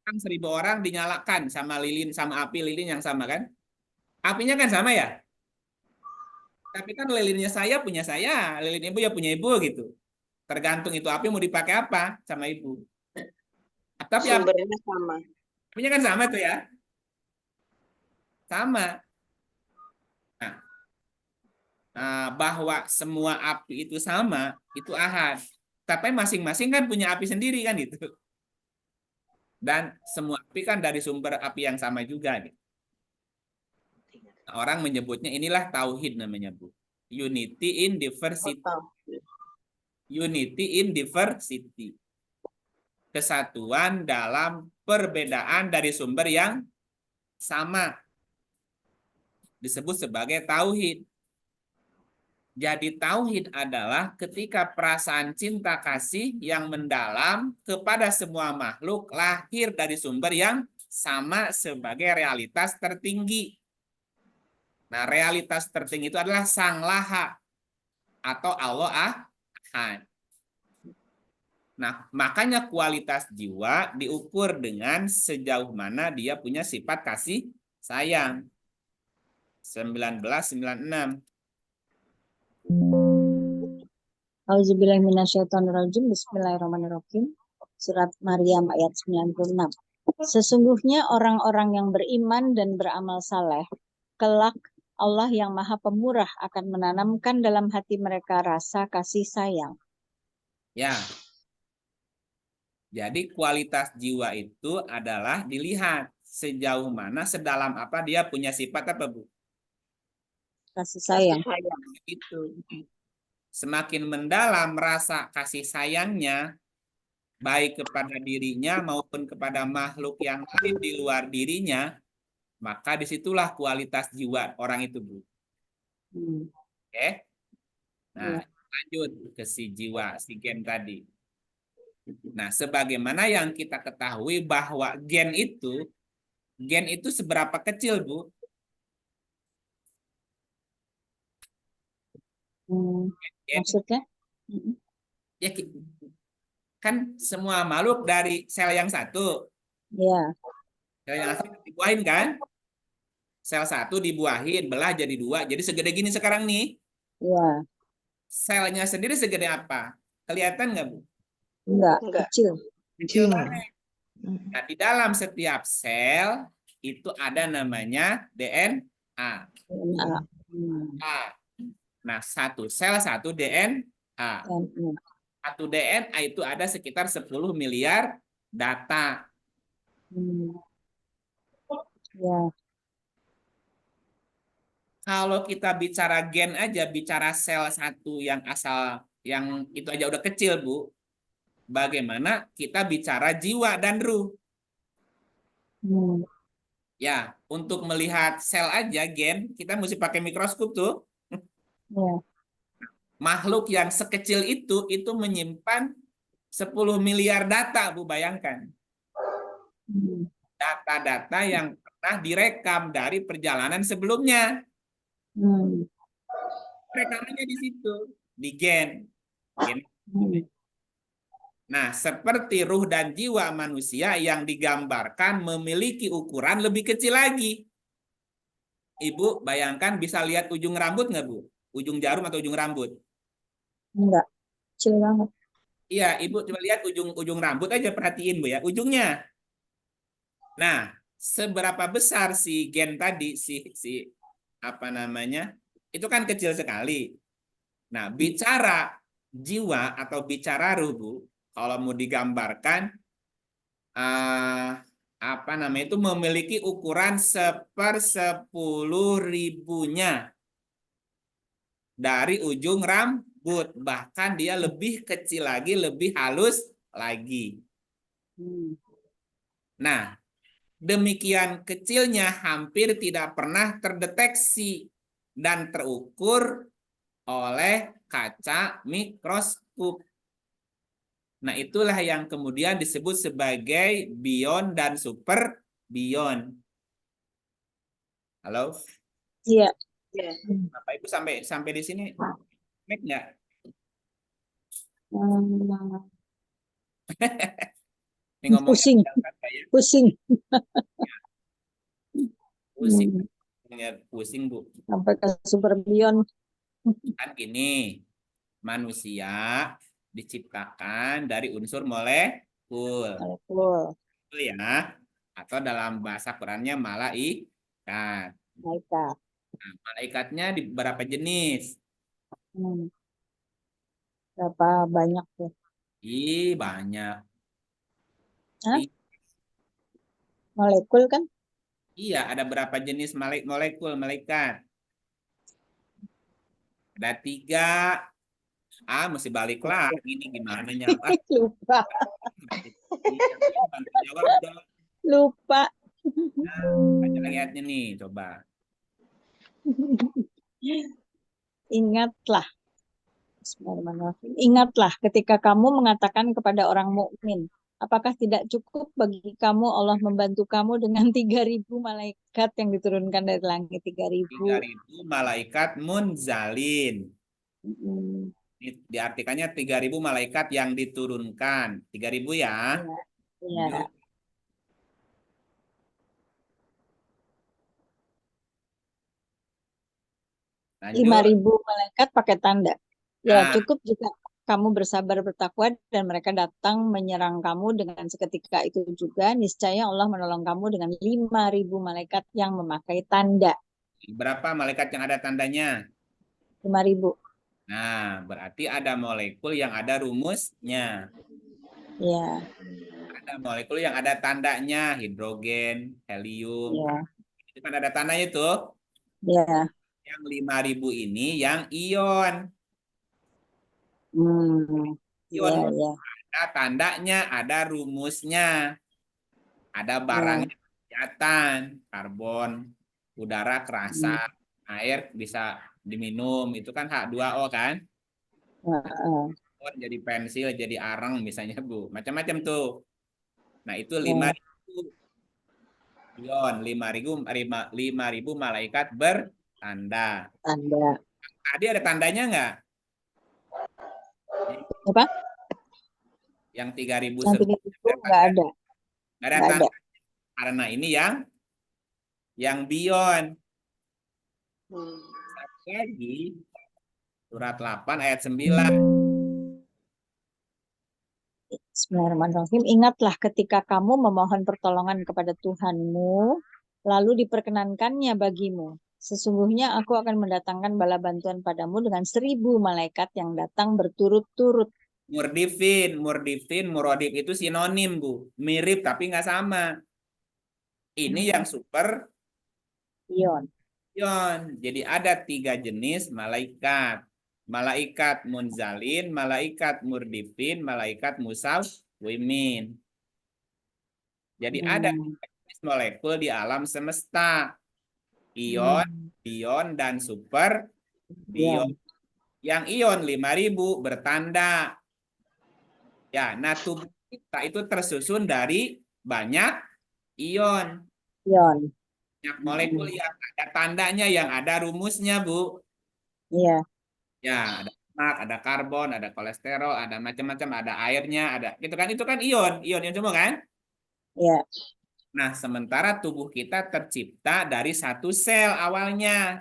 1.000 orang dinyalakan sama lilin, sama api lilin yang sama kan? Apinya kan sama ya? Tapi kan lilinnya saya punya saya, lilin ibu ya punya ibu gitu. Tergantung itu api mau dipakai apa sama ibu. Tapi Sumbernya sama. apinya kan sama tuh ya? Sama. Nah, bahwa semua api itu sama, itu ahad. Tapi masing-masing kan punya api sendiri kan gitu. Dan semua api kan dari sumber api yang sama juga gitu. Nah, orang menyebutnya inilah tauhid namanya, Bu. Unity in diversity. Unity in diversity. Kesatuan dalam perbedaan dari sumber yang sama. Disebut sebagai tauhid. Jadi tauhid adalah ketika perasaan cinta kasih yang mendalam kepada semua makhluk lahir dari sumber yang sama sebagai realitas tertinggi. Nah, realitas tertinggi itu adalah Sang Laha atau Allah Ahad. Nah, makanya kualitas jiwa diukur dengan sejauh mana dia punya sifat kasih sayang. 1996. Auzubillahi minasyaitonirrajim. Bismillahirrahmanirrahim. Surat Maryam ayat 96. Sesungguhnya orang-orang yang beriman dan beramal saleh, kelak Allah yang Maha Pemurah akan menanamkan dalam hati mereka rasa kasih sayang. Ya. Jadi kualitas jiwa itu adalah dilihat sejauh mana, sedalam apa dia punya sifat apa, Bu? Kasih sayang. Itu. Semakin mendalam rasa kasih sayangnya, baik kepada dirinya maupun kepada makhluk yang lain di luar dirinya, maka disitulah kualitas jiwa orang itu, Bu. Oke? Nah, lanjut ke si jiwa, si gen tadi. Nah, sebagaimana yang kita ketahui bahwa gen itu seberapa kecil, Bu? Maksudnya? Ya, kan semua makhluk dari sel yang satu. Ya. Sel yang satu dibuahin kan? Sel satu dibuahin, belah jadi 2. Jadi segede gini sekarang nih. Ya. Selnya sendiri segede apa? Kelihatan nggak, Bu? Enggak, kecil. Kecil banget. Nah, di dalam setiap sel itu ada namanya DNA. Nah, satu sel satu DNA. Satu DNA itu ada sekitar 10 miliar data. Ya. Kalau kita bicara gen aja, bicara sel satu yang asal, yang itu aja udah kecil, Bu. Bagaimana kita bicara jiwa dan ruh? Ya, untuk melihat sel aja, gen, kita mesti pakai mikroskop tuh. Ya. Makhluk yang sekecil itu menyimpan 10 miliar data, Bu, bayangkan. Data-data yang pernah direkam dari perjalanan sebelumnya. Rekamannya di situ, di gen. Nah, seperti ruh dan jiwa manusia yang digambarkan memiliki ukuran lebih kecil lagi. Ibu bayangkan bisa lihat ujung rambut nggak, Bu? Ujung jarum atau ujung rambut? Enggak, kecil banget. Iya, Ibu coba lihat ujung rambut aja, perhatiin Bu ya, ujungnya. Nah, seberapa besar si gen tadi, si apa namanya? Itu kan kecil sekali. Nah, bicara jiwa atau bicara ruh, Bu, kalau mau digambarkan apa namanya itu memiliki ukuran 1/10.000-nya dari ujung rambut, bahkan dia lebih kecil lagi, lebih halus lagi. Nah, demikian kecilnya hampir tidak pernah terdeteksi dan terukur oleh kaca mikroskop. Nah, itulah yang kemudian disebut sebagai bion dan super bion. Halo? Iya. Ya. Bapak Ibu sampai di sini make nggak? Hmm, Ini ngomongnya pusing, kayak pusing. pusing. Hmm, Pusing, Bu. sampai ke super beyond. Kan gini, manusia diciptakan dari unsur molekul. Molekul, Betul ya? Atau dalam bahasa Qurannya malaikat. malaikat. Nah, malaikatnya di berapa jenis? Hmm, berapa banyak ya? Banyak. Hah? Molekul kan? Iya, ada berapa jenis molekul malaikat? Ada 3. Mesti balik lagi. Ini gimana nyapa? Lupa, Bantu jawab dong. lupa. Baca lagi ayatnya nih, coba. Ingatlah. Bismillahirrahmanirrahim. Ingatlah ketika kamu mengatakan kepada orang mukmin, apakah tidak cukup bagi kamu Allah membantu kamu dengan 3.000 malaikat yang diturunkan dari langit? 3.000. 3.000 malaikat munzalin. Hmm, Ini diartikannya 3.000 malaikat yang diturunkan. 3.000 ya. iya. Lanjut. Lanjut. 5.000 malaikat pakai tanda. Ya, Nah, cukup jika kamu bersabar bertakwa dan mereka datang menyerang kamu dengan seketika itu juga, niscaya Allah menolong kamu dengan 5.000 malaikat yang memakai tanda. berapa malaikat yang ada tandanya? 5.000. Nah, berarti ada molekul yang ada rumusnya. Ya, Ada molekul yang ada tandanya, hidrogen, helium. ya, Itu kan ada tandanya tuh. ya. Yang 5.000 ini yang ion. Hmm, Ion ya, ya, ada tandanya, ada rumusnya. Ada ya. barangnya, kelihatan, karbon, udara kerasa, Hmm, air bisa diminum, itu kan H2O kan? Jadi pensil, jadi arang misalnya, Bu. Macam-macam tuh. Nah, itu ya. 5.000 ion, 5.000 malaikat bertanda. Tanda. Tadi ada tandanya nggak? Apa? Yang 3.000 Yang sebelumnya 3.000 nggak ada. nggak ada Nggak ada. tanda. Karena ini yang bion. Satu lagi, surat 8 ayat 9. Bismillahirrahmanirrahim. Ingatlah ketika kamu memohon pertolongan kepada Tuhanmu, lalu diperkenankannya bagimu. Sesungguhnya aku akan mendatangkan bala bantuan padamu dengan 1.000 malaikat yang datang berturut-turut. Murdifin, murodif itu sinonim, Bu. Mirip tapi nggak sama. Ini yang super Ion. ion. Jadi ada 3 jenis malaikat. Malaikat munzalin, malaikat murdifin, malaikat musawwimin. Jadi ada jenis molekul di alam semesta. Ion, bion, dan super bion. Ion. Yang ion 5.000 bertanda. Ya, nah tubuh kita itu tersusun dari banyak ion. Ion. Banyak molekul yang ada tandanya, yang ada rumusnya, Bu. Iya. Ya, ada lemak, ada karbon, ada kolesterol, ada macam-macam, ada airnya, ada gitu kan? Itu kan ion semua kan? Ya. Nah, sementara tubuh kita tercipta dari satu sel awalnya.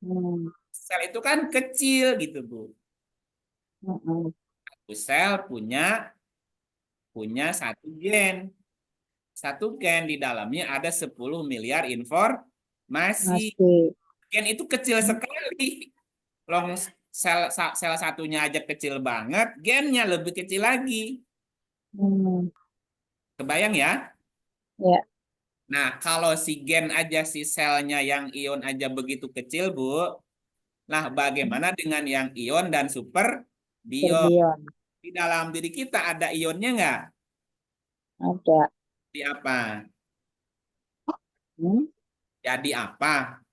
Hmm. Sel itu kan kecil gitu, Bu. Mm-mm. Satu sel punya satu gen. Satu gen di dalamnya ada 10 miliar informasi. Masih. Gen itu kecil sekali. Long sel satunya aja kecil banget, gennya lebih kecil lagi. Hmm. Kebayang ya? Ya. Nah, kalau si gen aja si selnya yang ion aja begitu kecil, Bu. Nah, bagaimana dengan yang ion dan super bion? Berbion. Di dalam diri kita ada ionnya nggak? Ada. Di apa? Hmm. Jadi apa?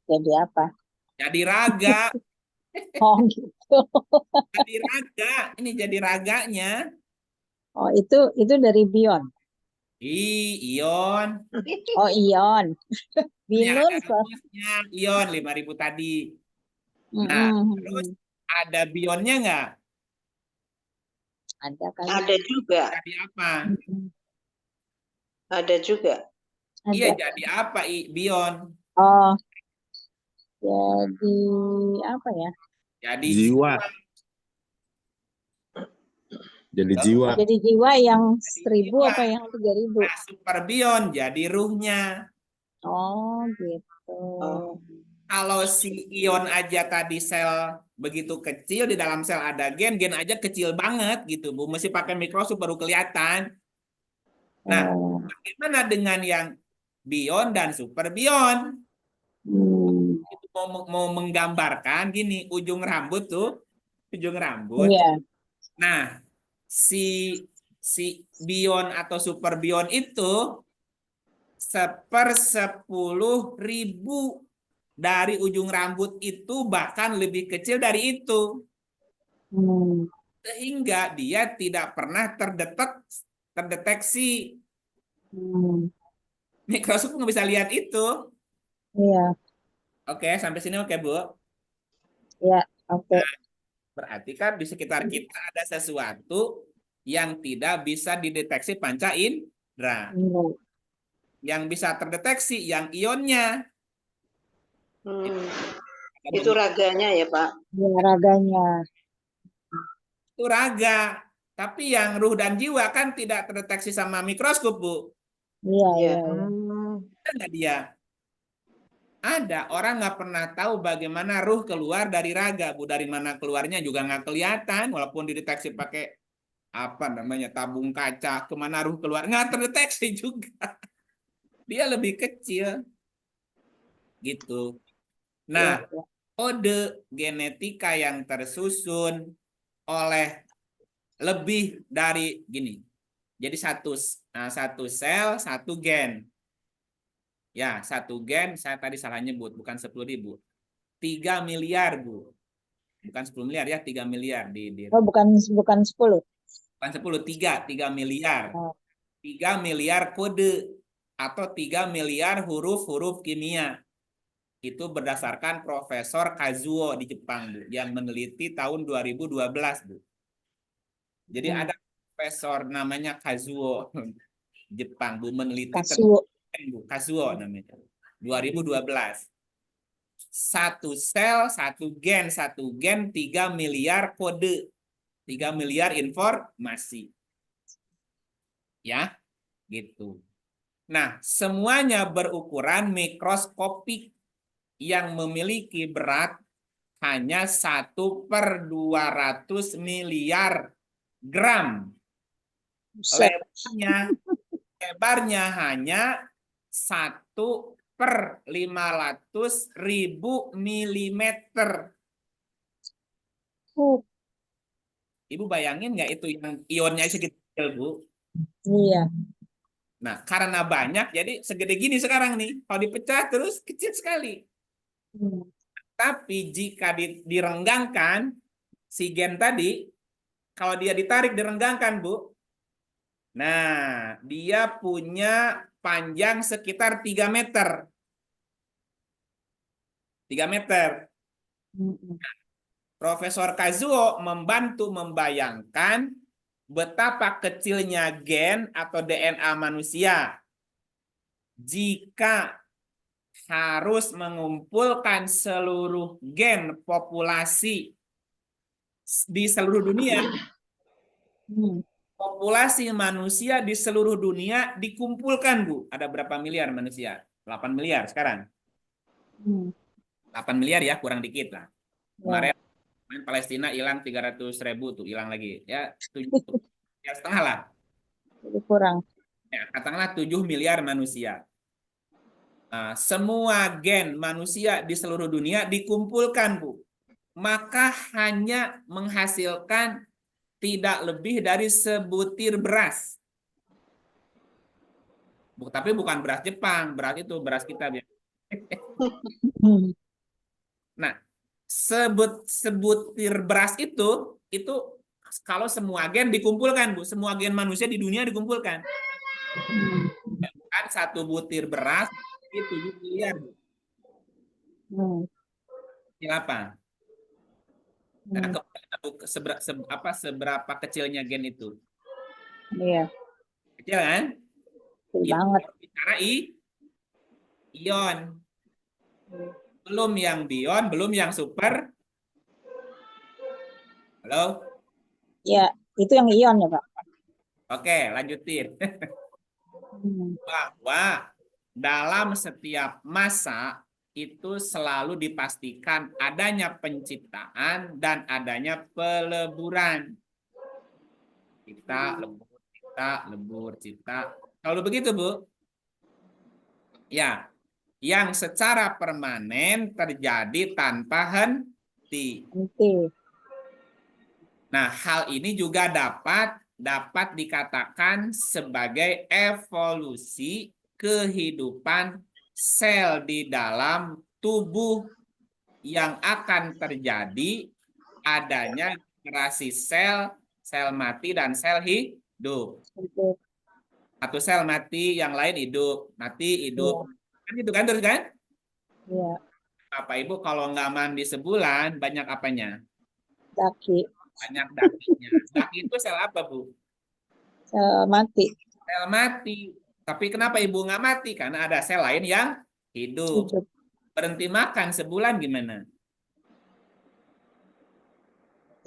Jadi apa? Jadi raga. Oh gitu. Jadi raga. Ini jadi raganya. Oh itu dari bion. Ion. Oh ion. Ini Binun. ada rumusnya. Ion 5.000 tadi. Nah, terus Mm-mm. ada bionnya nggak? Ada kali. Ada juga, Jadi apa? Mm-mm. ada juga. Iya, Ada. jadi apa bion? Oh, jadi apa ya? Jadi Jiwa. Jadi Terus jiwa. Jadi jiwa yang jadi 1.000 jiwa. apa yang 3.000? Nah, super bion jadi ruhnya. Oh gitu. Oh. Kalau si ion aja tadi sel begitu kecil, di dalam sel ada gen aja kecil banget gitu, Bu. Mesti pakai mikroskop baru kelihatan. Nah, Oh. bagaimana dengan yang bion dan super bion? Hmm. Itu mau menggambarkan gini, ujung rambut tuh, ujung rambut. Iya. Nah, si bion atau super bion itu 1/10.000 dari ujung rambut itu, bahkan lebih kecil dari itu. Hmm. Sehingga dia tidak pernah terdeteksi. Hmm. Mikroskop nggak bisa lihat itu. Iya. Oke, sampai sini oke, Bu. Iya. Oke. Berarti kan di sekitar kita ada sesuatu yang tidak bisa dideteksi panca indera. Hmm. Yang bisa terdeteksi yang ionnya. Hmm. Itu raganya ya, Pak? Ya, raganya. Itu raga. Tapi yang ruh dan jiwa kan tidak terdeteksi sama mikroskop, Bu. Iya, Iya. iya, iya. Ada nggak dia? Ada. Orang nggak pernah tahu bagaimana ruh keluar dari raga, Bu. Dari mana keluarnya juga nggak kelihatan. Walaupun dideteksi pakai apa namanya tabung kaca, kemana ruh keluar nggak terdeteksi juga. Dia lebih kecil, gitu. Iya, Nah, iya. kode genetika yang tersusun oleh lebih dari gini. Jadi satu sel, satu gen. Ya, satu gen, saya tadi salah nyebut, bukan 10.000. 3 miliar, Bu. Bukan 10 miliar ya, 3 miliar. Oh, bukan 10. Bukan 10, 3 miliar. Oh. 3 miliar kode atau 3 miliar huruf-huruf kimia. Itu berdasarkan Profesor Kazuo di Jepang, Bu, yang meneliti tahun 2012, Bu. Jadi ada profesor namanya Kazuo Jepang, Bu, meneliti Kasuo. Kazuo namanya. 2012. Satu sel, satu gen, 3 miliar kode. 3 miliar informasi. Ya, gitu. Nah, semuanya berukuran mikroskopik yang memiliki berat hanya 1/200 miliar gram. Buset. Lebarnya hanya 1/500.000 milimeter. Ibu bayangin nggak itu yang ionnya segitu kecil, Bu? Iya. Nah, karena banyak, jadi segede gini sekarang nih. Kalau dipecah terus kecil sekali. Hmm. Tapi jika direnggangkan, si gen tadi, kalau dia ditarik direnggangkan, Bu. Nah, dia punya panjang sekitar 3 meter. 3 meter. Hmm. Profesor Kazuo membantu membayangkan betapa kecilnya gen atau DNA manusia jika harus mengumpulkan seluruh gen populasi di seluruh dunia. Hmm. Populasi manusia di seluruh dunia dikumpulkan, Bu. Ada berapa miliar manusia? 8 miliar sekarang. Hmm. 8 miliar ya, kurang dikit lah. Ya. Kemarin Palestina hilang 300.000 tuh, hilang lagi. Ya, 7 ya setengah lah. Jadi kurang. Ya, katakanlah 7 miliar manusia. Nah, semua gen manusia di seluruh dunia dikumpulkan, Bu. Maka hanya menghasilkan tidak lebih dari sebutir beras. Tapi bukan beras Jepang, beras itu beras kita. Hmm. Nah, sebutir beras itu kalau semua gen dikumpulkan, Bu, semua gen manusia di dunia dikumpulkan. Kan satu butir beras itu 7 miliar, Bu. Apa? Nah, seberapa kecilnya gen itu? Iya, Kecil kan? kecil Itu banget. bicara ion. Belum yang bion, belum yang super. Halo? Ya, itu yang ion ya, Pak. Oke, lanjutin. Bahwa dalam setiap masa itu selalu dipastikan adanya penciptaan dan adanya peleburan. Cipta, lebur, cipta, lebur, cipta. Kalau begitu, Bu? Ya, yang secara permanen terjadi tanpa henti. Nah, hal ini juga dapat dikatakan sebagai evolusi kehidupan sel di dalam tubuh yang akan terjadi adanya generasi sel mati dan sel hidup. Satu sel mati, yang lain hidup, mati, hidup. Kan gitu kan terus kan? Iya. Bapak Ibu kalau nggak mandi sebulan, banyak apanya? Daki. Banyak dakinya. Daki itu sel apa, Bu? Sel mati. Sel mati. Tapi kenapa Ibu nggak mati? Karena ada sel lain yang hidup. Berhenti makan sebulan gimana?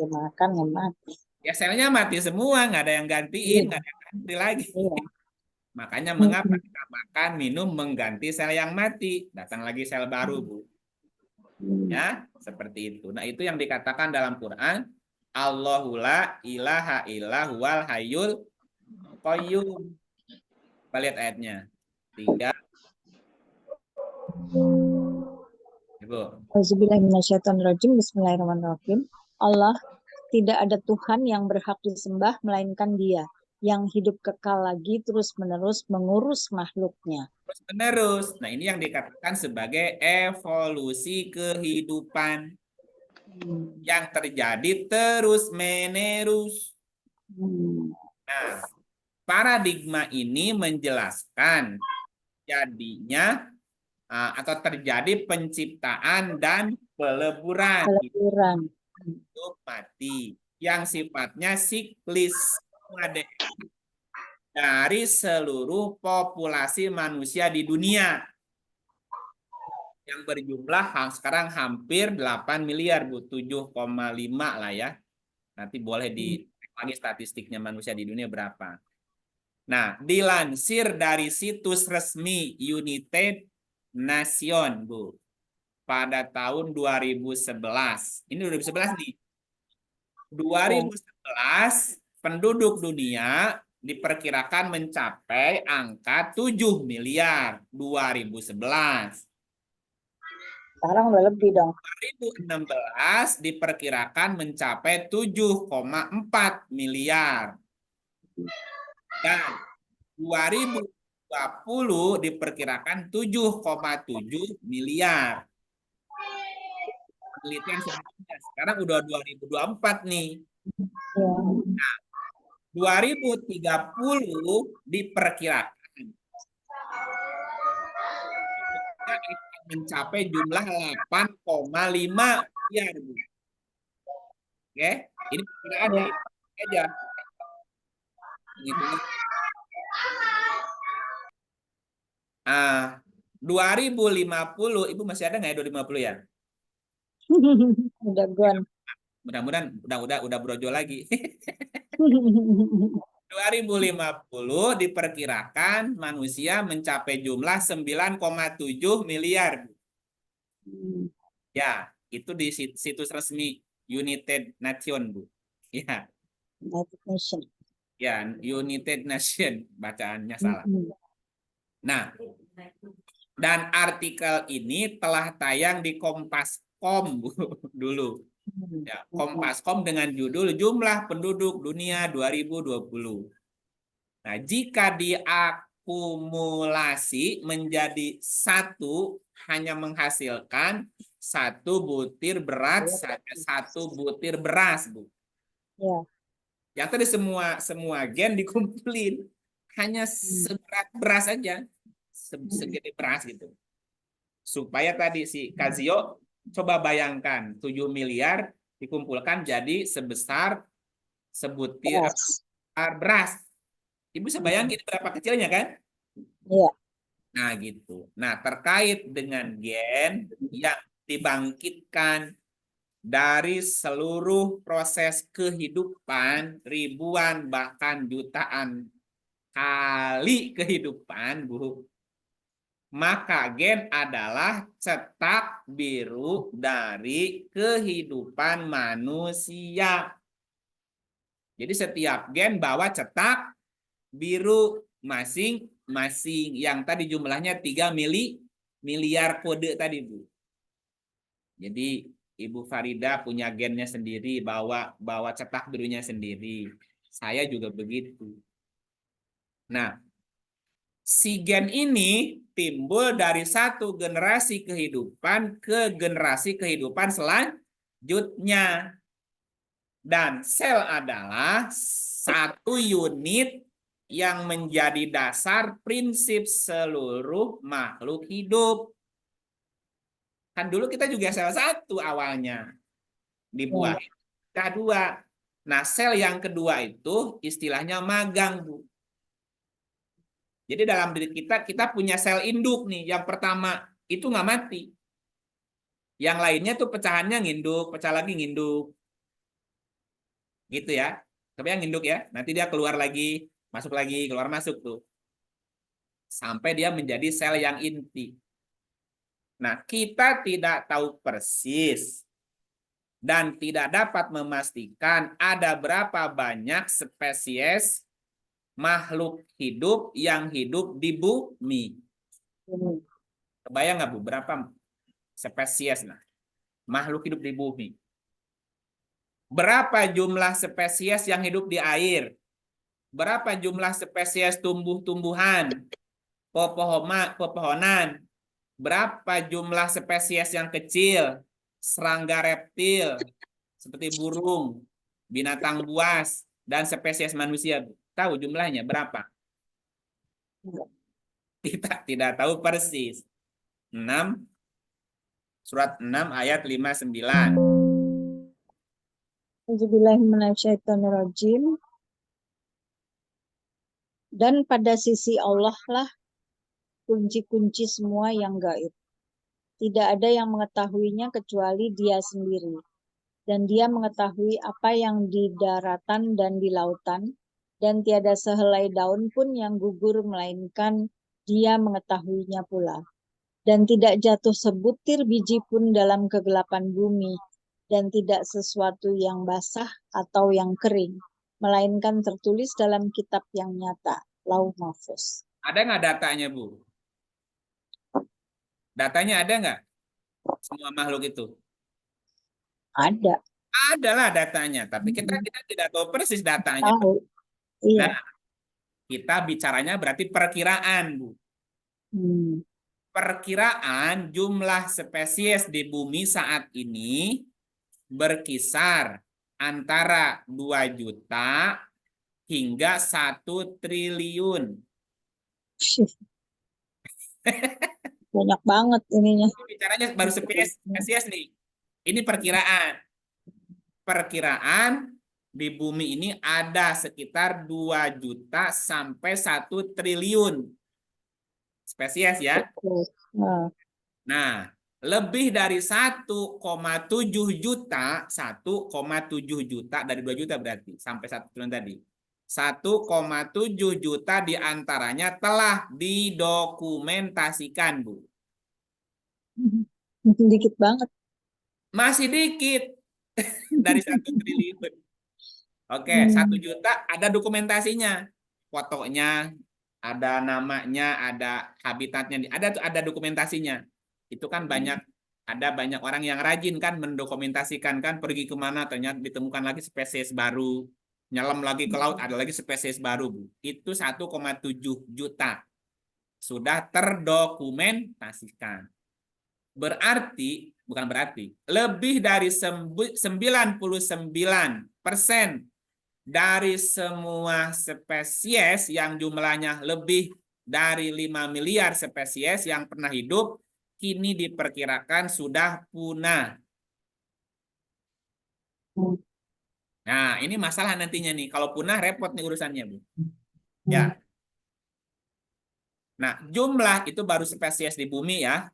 Makan nggak mati. Ya selnya mati semua, nggak ada yang gantiin, nggak ada yang ganti lagi. Iya. Makanya mengapa kita makan, minum, mengganti sel yang mati. Datang lagi sel baru, Bu. Ya, seperti itu. Nah, itu yang dikatakan dalam Quran. Allahu la ilaha illa huwal hayyul qayyum. Kita lihat ayatnya. 3. Ibu. Bismillahirrahmanirrahim. Allah, tidak ada Tuhan yang berhak disembah melainkan Dia, yang hidup kekal lagi terus-menerus mengurus makhluknya. Terus-menerus. Nah, ini yang dikatakan sebagai evolusi kehidupan yang terjadi terus-menerus. Nah, paradigma ini menjelaskan jadinya atau terjadi penciptaan dan peleburan hidup mati yang sifatnya siklis dari seluruh populasi manusia di dunia yang berjumlah sekarang hampir 8 miliar, Bu, 7,5 lah ya. Nanti boleh dicek lagi statistiknya manusia di dunia berapa. Nah, dilansir dari situs resmi United Nations, Bu, pada tahun 2011. Ini 2011 nih. 2011 penduduk dunia diperkirakan mencapai angka 7 miliar 2011. Sekarang udah lebih dong. 2016 diperkirakan mencapai 7,4 miliar. Dan 2020 diperkirakan 7,7 miliar. Penelitian sebelumnya. Sekarang udah 2024 nih. Nah, 2030 diperkirakan mencapai jumlah 8,5 miliar. Oke, ini perkiraan Ya. aja. Gitu. 2050, Ibu masih ada nggak ya 2050 ya? Udah gone. Mudah-mudahan udah brojol lagi. 2050 diperkirakan manusia mencapai jumlah 9,7 miliar. Hmm, Ya, itu di situs resmi United Nation, Bu. Ya, United Nation. ya, United Nation bacaannya salah. Hmm. Nah, dan artikel ini telah tayang di Kompas.com, Bu, dulu. Ya, Kompas.com dengan judul Jumlah Penduduk Dunia 2020. Nah, jika diakumulasi menjadi satu, hanya menghasilkan 1 butir beras, satu butir beras, Bu. Ya. Yang tadi semua gen dikumpulin, hanya seberat beras aja, segede beras gitu. Supaya tadi si Kazio coba bayangkan 7 miliar dikumpulkan jadi sebesar sebutir Beras. beras. Ibu bisa bayangin berapa kecilnya kan? Ya. Nah gitu. Nah terkait dengan gen yang dibangkitkan dari seluruh proses kehidupan, ribuan bahkan jutaan kali kehidupan, Bu. Maka gen adalah cetak biru dari kehidupan manusia. Jadi setiap gen bawa cetak biru masing-masing. Yang tadi jumlahnya 3 miliar kode tadi, Bu. Jadi Ibu Farida punya gennya sendiri, bawa cetak birunya sendiri. Saya juga begitu. Nah, si gen ini timbul dari satu generasi kehidupan ke generasi kehidupan selanjutnya. Dan sel adalah satu unit yang menjadi dasar prinsip seluruh makhluk hidup. Kan dulu kita juga sel satu awalnya. Dibuat K2. Nah, sel yang kedua itu istilahnya magang, Bu. Jadi dalam diri kita punya sel induk nih. Yang pertama itu nggak mati. Yang lainnya tuh pecahannya nginduk, pecah lagi nginduk. Gitu ya. Tapi yang nginduk ya. Nanti dia keluar lagi, masuk lagi, keluar masuk tuh. Sampai dia menjadi sel yang inti. Nah, kita tidak tahu persis dan tidak dapat memastikan ada berapa banyak spesies makhluk hidup yang hidup di bumi. Kebayang nggak, Bu, berapa spesies makhluk hidup di bumi? Berapa jumlah spesies yang hidup di air? Berapa jumlah spesies tumbuh-tumbuhan, pepohonan? Berapa jumlah spesies yang kecil, serangga reptil, seperti burung, binatang buas, dan spesies manusia? Tahu jumlahnya berapa? Kita tidak tahu persis. 6, surat 6 ayat 59. Auzubillahiminasyaitonirrajim. Dan pada sisi Allah lah kunci-kunci semua yang gaib. Tidak ada yang mengetahuinya kecuali Dia sendiri. Dan Dia mengetahui apa yang di daratan dan di lautan, dan tiada sehelai daun pun yang gugur melainkan Dia mengetahuinya pula. Dan tidak jatuh sebutir biji pun dalam kegelapan bumi, dan tidak sesuatu yang basah atau yang kering, melainkan tertulis dalam kitab yang nyata, Lauh Mahfuz. Ada nggak datanya, Bu? Datanya ada nggak? Semua makhluk itu? Ada. Adalah datanya, tapi kita tidak tahu persis datanya. Tahu. Iya. Nah, kita bicaranya berarti perkiraan, Bu. Perkiraan jumlah spesies di bumi saat ini berkisar antara 2 juta hingga 1 triliun. Banyak banget ininya. Bicaranya baru spesies nih. Ini perkiraan. perkiraan di bumi ini ada sekitar 2 juta sampai 1 triliun spesies ya. Nah, Nah, lebih dari 1,7 juta, 1,7 juta dari 2 juta berarti sampai 1 triliun tadi. 1,7 juta diantaranya telah didokumentasikan, Bu. mungkin dikit banget. Masih dikit dari 1 triliun. Oke, 1 juta ada dokumentasinya. Fotonya, ada namanya, ada habitatnya, ada dokumentasinya. Itu kan banyak orang yang rajin kan mendokumentasikan kan, pergi kemana ternyata ditemukan lagi spesies baru, nyelam lagi ke laut ada lagi spesies baru, Bu. Itu 1,7 juta sudah terdokumentasikan. Bukan berarti lebih dari 99% dari semua spesies yang jumlahnya lebih dari 5 miliar spesies yang pernah hidup kini diperkirakan sudah punah. Nah, ini masalah nantinya nih. Kalau punah repot nih urusannya, Bu. Ya. Nah, jumlah itu baru spesies di bumi ya.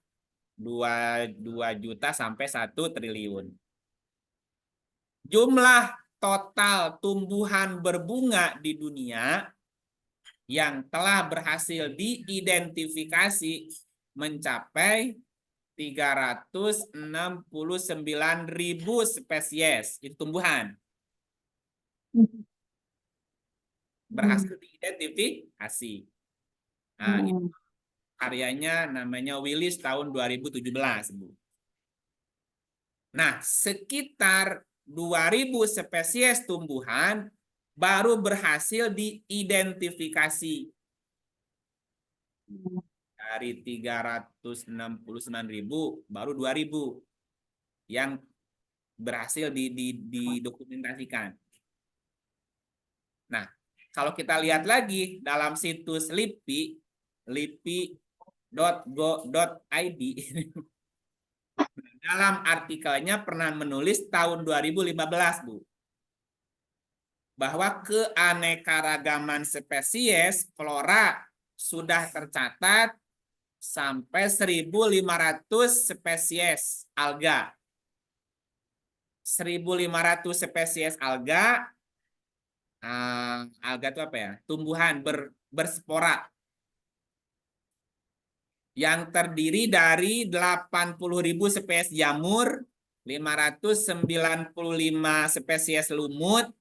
2 juta sampai 1 triliun. Jumlah total tumbuhan berbunga di dunia yang telah berhasil diidentifikasi mencapai 369.000 spesies. Itu tumbuhan. Berhasil diidentifikasi. Nah, itu karyanya namanya Willis tahun 2017, Bu. Nah, sekitar 2.000 spesies tumbuhan baru berhasil diidentifikasi. Dari 369.000 baru 2.000 yang berhasil didokumentasikan. Nah, kalau kita lihat lagi dalam situs lipi.go.id, dalam artikelnya pernah menulis tahun 2015, Bu, bahwa keanekaragaman spesies flora sudah tercatat sampai 1.500 spesies alga. 1.500 spesies alga. Alga itu apa ya? Tumbuhan berspora. Yang terdiri dari 80.000 spesies jamur, 595 spesies lumut,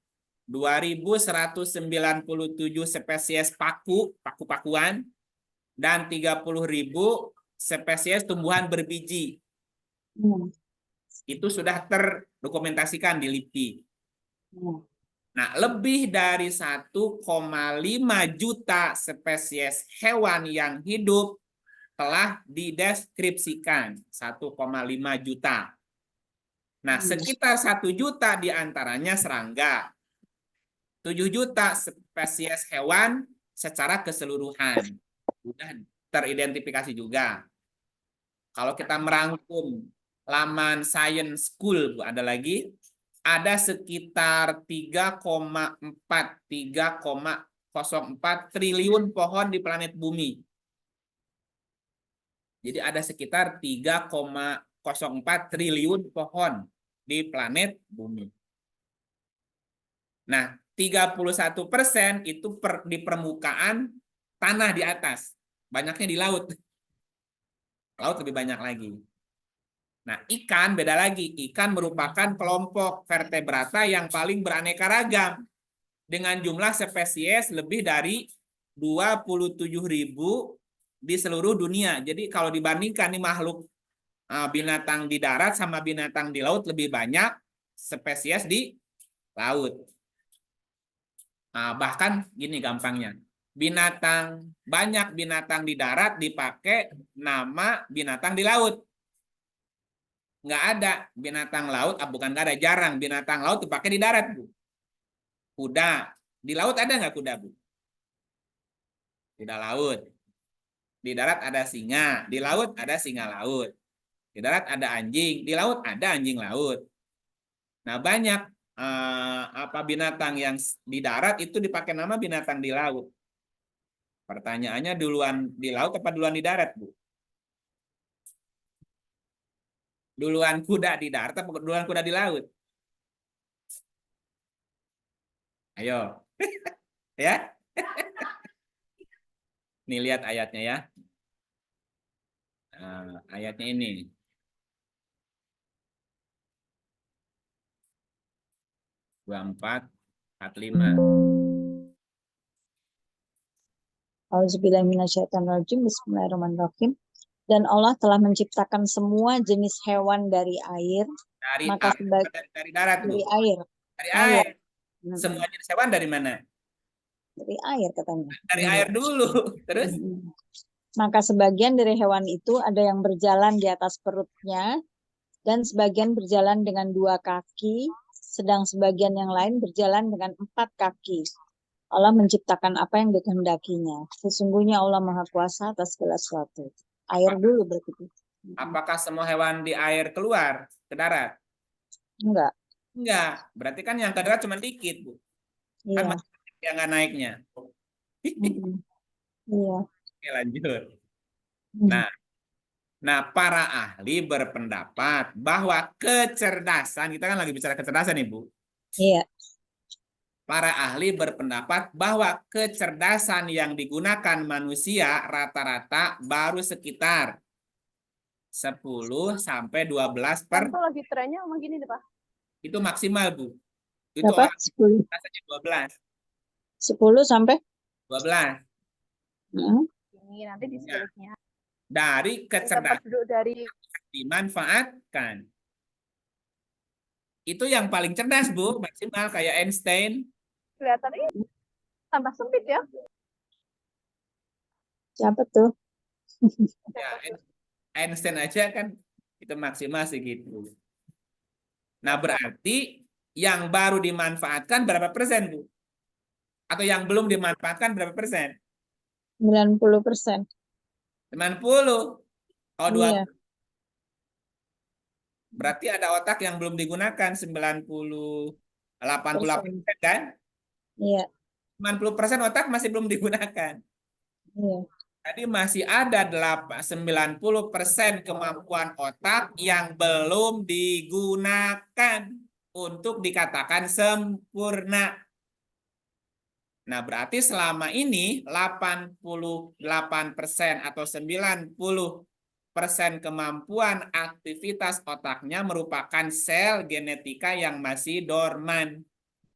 2.197 spesies paku-pakuan, dan 30.000 spesies tumbuhan berbiji. Itu sudah terdokumentasikan di LIPI. Nah, lebih dari 1,5 juta spesies hewan yang hidup telah dideskripsikan. 1,5 juta. Nah, sekitar 1 juta diantaranya serangga. 7 juta spesies hewan secara keseluruhan. Sudah teridentifikasi juga. Kalau kita merangkum laman Science School, Bu, ada lagi. Ada sekitar 3,04 triliun pohon di planet bumi. Jadi ada sekitar 3,04 triliun pohon di planet bumi. Nah, 31% itu di permukaan tanah di atas. Banyaknya di laut. Laut lebih banyak lagi. Nah, ikan beda lagi. Ikan merupakan kelompok vertebrata yang paling beraneka ragam dengan jumlah spesies lebih dari 27.000 di seluruh dunia. Jadi kalau dibandingkan nih makhluk binatang di darat sama binatang di laut, lebih banyak spesies di laut. Bahkan gini gampangnya. Banyak binatang di darat dipakai nama binatang di laut. Nggak ada binatang laut, bukan nggak ada, jarang binatang laut dipakai di darat, Bu. Kuda. Di laut ada nggak kuda, Bu? Kuda laut. Di darat ada singa. Di laut ada singa laut. Di darat ada anjing. Di laut ada anjing laut. Nah, banyak apa binatang yang di darat itu dipakai nama binatang di laut. Pertanyaannya duluan di laut apa duluan di darat, Bu? Duluan kuda di darat apa duluan kuda di laut? Ayo. Ya. Nih lihat ayatnya ya. Ayatnya ini. Dua 24, 45. Auzubillahiminasyaitonirrajim. Bismillahirrahmanirrahim. Dan Allah telah menciptakan semua jenis hewan dari air, Dari maka dari darat, Bu. dari air, Dari air. air. Semua jenis hewan dari mana? Dari air katanya. Dari air dulu. Terus? Maka sebagian dari hewan itu ada yang berjalan di atas perutnya, dan sebagian berjalan dengan 2 kaki, sedang sebagian yang lain berjalan dengan 4 kaki. Allah menciptakan apa yang dikehendakinya. Sesungguhnya Allah Maha Kuasa atas segala sesuatu. Air dulu berarti. Apakah semua hewan di air keluar ke darat? Enggak. Enggak. Berarti kan yang ke darat cuma dikit, Bu. Kan Iya. masih yang nggak naiknya. Iya. Oke, lanjut. Nah, para ahli berpendapat bahwa kecerdasan, kita kan lagi bicara kecerdasan nih, Bu. Iya. Para ahli berpendapat bahwa kecerdasan yang digunakan manusia rata-rata baru sekitar 10 sampai 12 per. Itu lagi trennya emang gini deh, Pak. Itu maksimal, Bu. Itu Berapa? orang 10. rasanya 12. 10 sampai? 12. Ini nanti di sebaliknya. Dari Kita kecerdasan duduk dari dimanfaatkan. Itu yang paling cerdas, Bu, maksimal kayak Einstein. kelihatannya tambah sempit ya. Siapa tuh? Ya, Einstein aja kan itu maksimal segitu. Nah, berarti yang baru dimanfaatkan berapa persen, Bu? Atau yang belum dimanfaatkan berapa persen? 90%. 90. Oh, 2. Iya. Berarti ada otak yang belum digunakan 90, 88% kan? Iya. 90% otak masih belum digunakan. Iya. Jadi masih ada 90% kemampuan otak yang belum digunakan untuk dikatakan sempurna. Nah, berarti selama ini 88% atau 90% kemampuan aktivitas otaknya merupakan sel genetika yang masih dorman.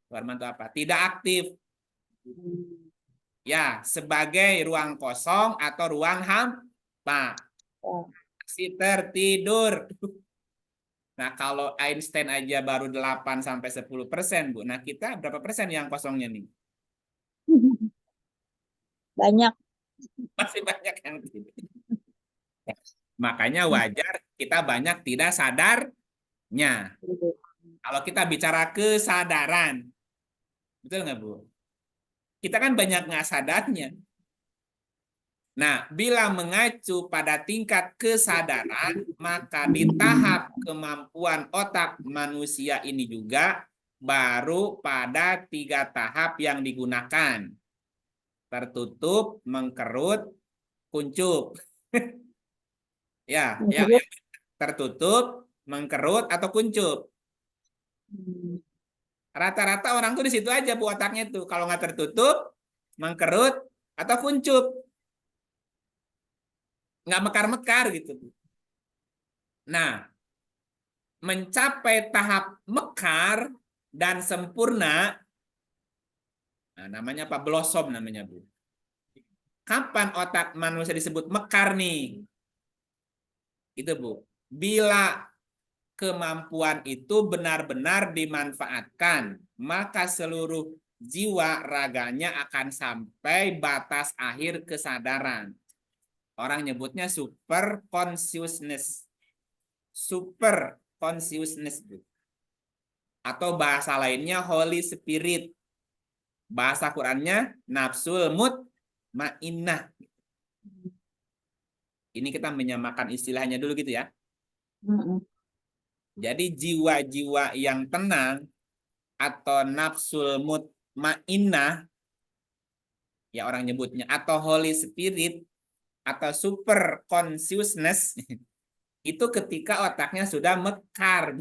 Dorman itu apa? Tidak aktif. Ya, sebagai ruang kosong atau ruang hampa. Masih tertidur. Nah, kalau Einstein aja baru 8-10%, Bu. Nah, kita berapa persen yang kosongnya nih? Banyak. Masih banyak yang tidur. Makanya wajar kita banyak tidak sadarnya. Kalau kita bicara kesadaran, betul nggak, Bu? Kita kan banyak nggak sadarnya. Nah, bila mengacu pada tingkat kesadaran, maka di tahap kemampuan otak manusia ini juga baru pada 3 tahap yang digunakan. Tertutup, mengkerut, kuncup. Ya, tertutup, mengkerut, atau kuncup. Rata-rata orang tuh di situ aja, Bu, otaknya tuh. Kalau nggak tertutup, mengkerut, atau kuncup. Nggak mekar-mekar gitu. Nah, mencapai tahap mekar dan sempurna, nah, namanya apa? Blossom namanya, Bu. Kapan otak manusia disebut mekar nih? Itu, Bu. Bila kemampuan itu benar-benar dimanfaatkan, maka seluruh jiwa raganya akan sampai batas akhir kesadaran. Orang nyebutnya super consciousness. Super consciousness. Atau bahasa lainnya Holy Spirit. Bahasa Qurannya nafsul mutmainnah. Ini kita menyamakan istilahnya dulu gitu ya. Jadi jiwa-jiwa yang tenang atau nafsul mutmainnah, ya orang nyebutnya, atau Holy Spirit, atau super consciousness, itu ketika otaknya sudah mekar.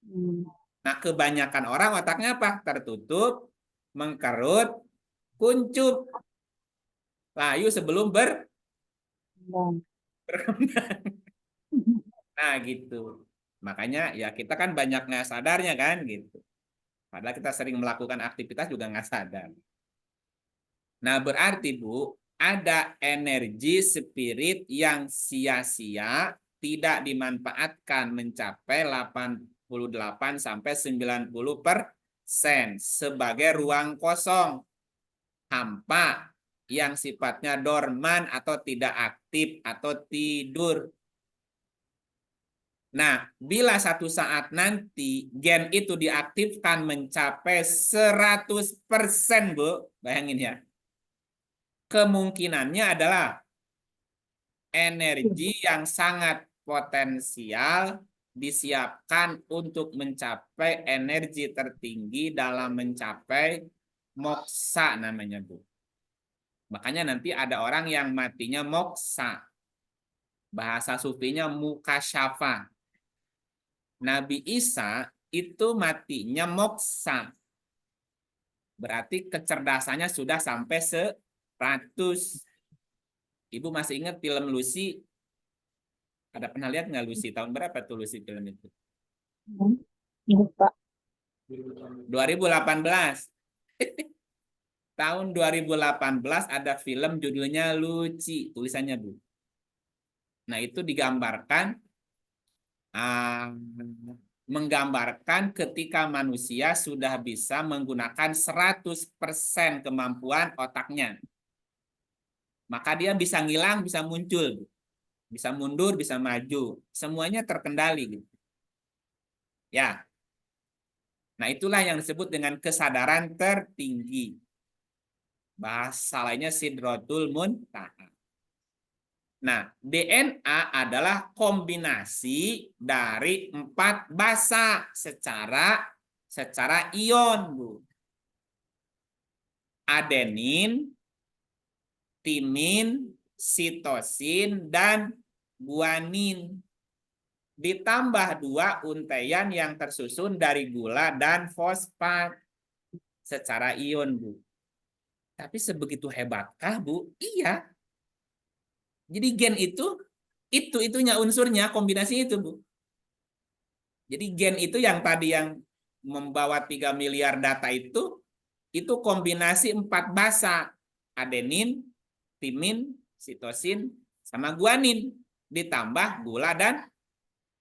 Hmm. Nah, kebanyakan orang otaknya apa? Tertutup, mengkerut, kuncup, layu sebelum Dan berkembang. Nah, gitu. Makanya ya kita kan banyak nggak sadarnya kan gitu. Padahal kita sering melakukan aktivitas juga nggak sadar. Nah, berarti Bu, ada energi spirit yang sia-sia, tidak dimanfaatkan mencapai 88 sampai 90% sebagai ruang kosong, hampa, yang sifatnya dorman atau tidak aktif atau tidur. Nah, bila satu saat nanti gen itu diaktifkan mencapai 100%, Bu, bayangin ya. Kemungkinannya adalah energi yang sangat potensial disiapkan untuk mencapai energi tertinggi dalam mencapai moksa namanya, Bu. Makanya nanti ada orang yang matinya moksa. Bahasa sufinya mukasyafa. Nabi Isa itu matinya moksa. Berarti kecerdasannya sudah sampai 100. Ibu masih ingat film Lucy? Ada pernah lihat nggak Lucy? Tahun berapa tuh Lucy film itu? lupa. 2018. Tahun 2018 ada film judulnya Lucy, tulisannya Bu. Nah, itu digambarkan menggambarkan ketika manusia sudah bisa menggunakan 100% kemampuan otaknya. Maka dia bisa ngilang, bisa muncul. Bisa mundur, bisa maju. Semuanya terkendali. Gitu. Ya. Nah, itulah yang disebut dengan kesadaran tertinggi. Bahasa lainnya Sidratul Muntaha. Nah, DNA adalah kombinasi dari 4 basa secara ion, Bu. Adenin, timin, sitosin, dan guanin. Ditambah 2 untaian yang tersusun dari gula dan fosfat secara ion, Bu. Tapi sebegitu hebatkah, Bu? Iya. Jadi gen itunya unsurnya, kombinasi itu, Bu. Jadi gen itu yang tadi yang membawa 3 miliar data itu kombinasi 4 basa. Adenin, timin, sitosin, sama guanin. Ditambah gula dan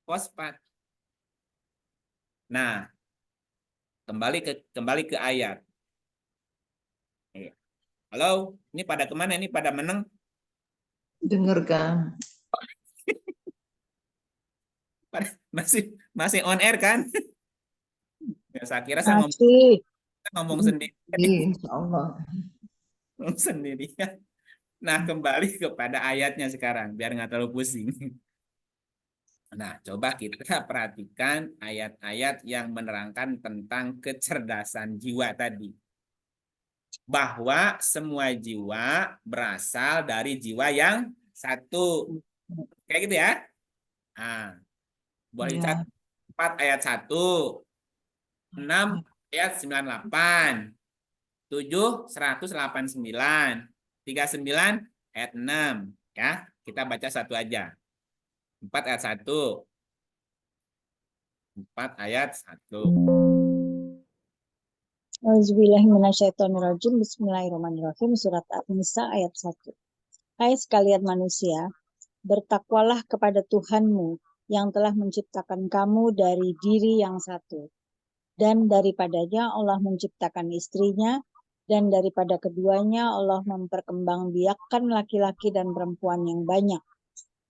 fosfat. Nah, kembali ke ayat. Halo, ini pada kemana? Ini pada meneng? Dengarkan. Masih on air kan? Ya, saya kira saya ngomong sendiri. Insya Allah. Ngomong sendiri. Nah, kembali kepada ayatnya sekarang, biar nggak terlalu pusing. Nah, coba kita perhatikan ayat-ayat yang menerangkan tentang kecerdasan jiwa tadi. Bahwa semua jiwa berasal dari jiwa yang satu. Kayak gitu ya. Nah, boleh dicatat 4 ayat 1, 6 ayat 98, 7 189, 39 ayat 6. Ya, kita baca satu aja. 4 ayat 1. 4 ayat 1. Auzubillahiminasyaitonirrajim. Bismillahirrahmanirrahim. Surat An-Nisa ayat 1. Hai sekalian manusia, bertakwalah kepada Tuhanmu yang telah menciptakan kamu dari diri yang satu. Dan daripadanya Allah menciptakan istrinya, dan daripada keduanya Allah memperkembangbiakkan laki-laki dan perempuan yang banyak.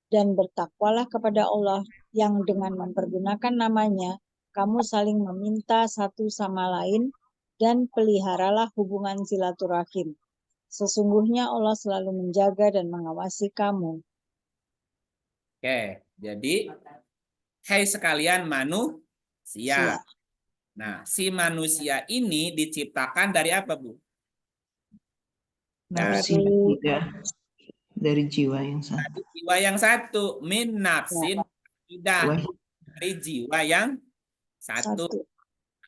Dan bertakwalah kepada Allah yang dengan mempergunakan namanya, kamu saling meminta satu sama lain, dan peliharalah hubungan silaturahim. Sesungguhnya Allah selalu menjaga dan mengawasi kamu. Oke, jadi hai sekalian manusia. Nah, si manusia ini diciptakan dari apa, Bu? Nafsi dari jiwa yang satu. Jiwa yang satu, min nafsin wahidah, dari jiwa yang satu.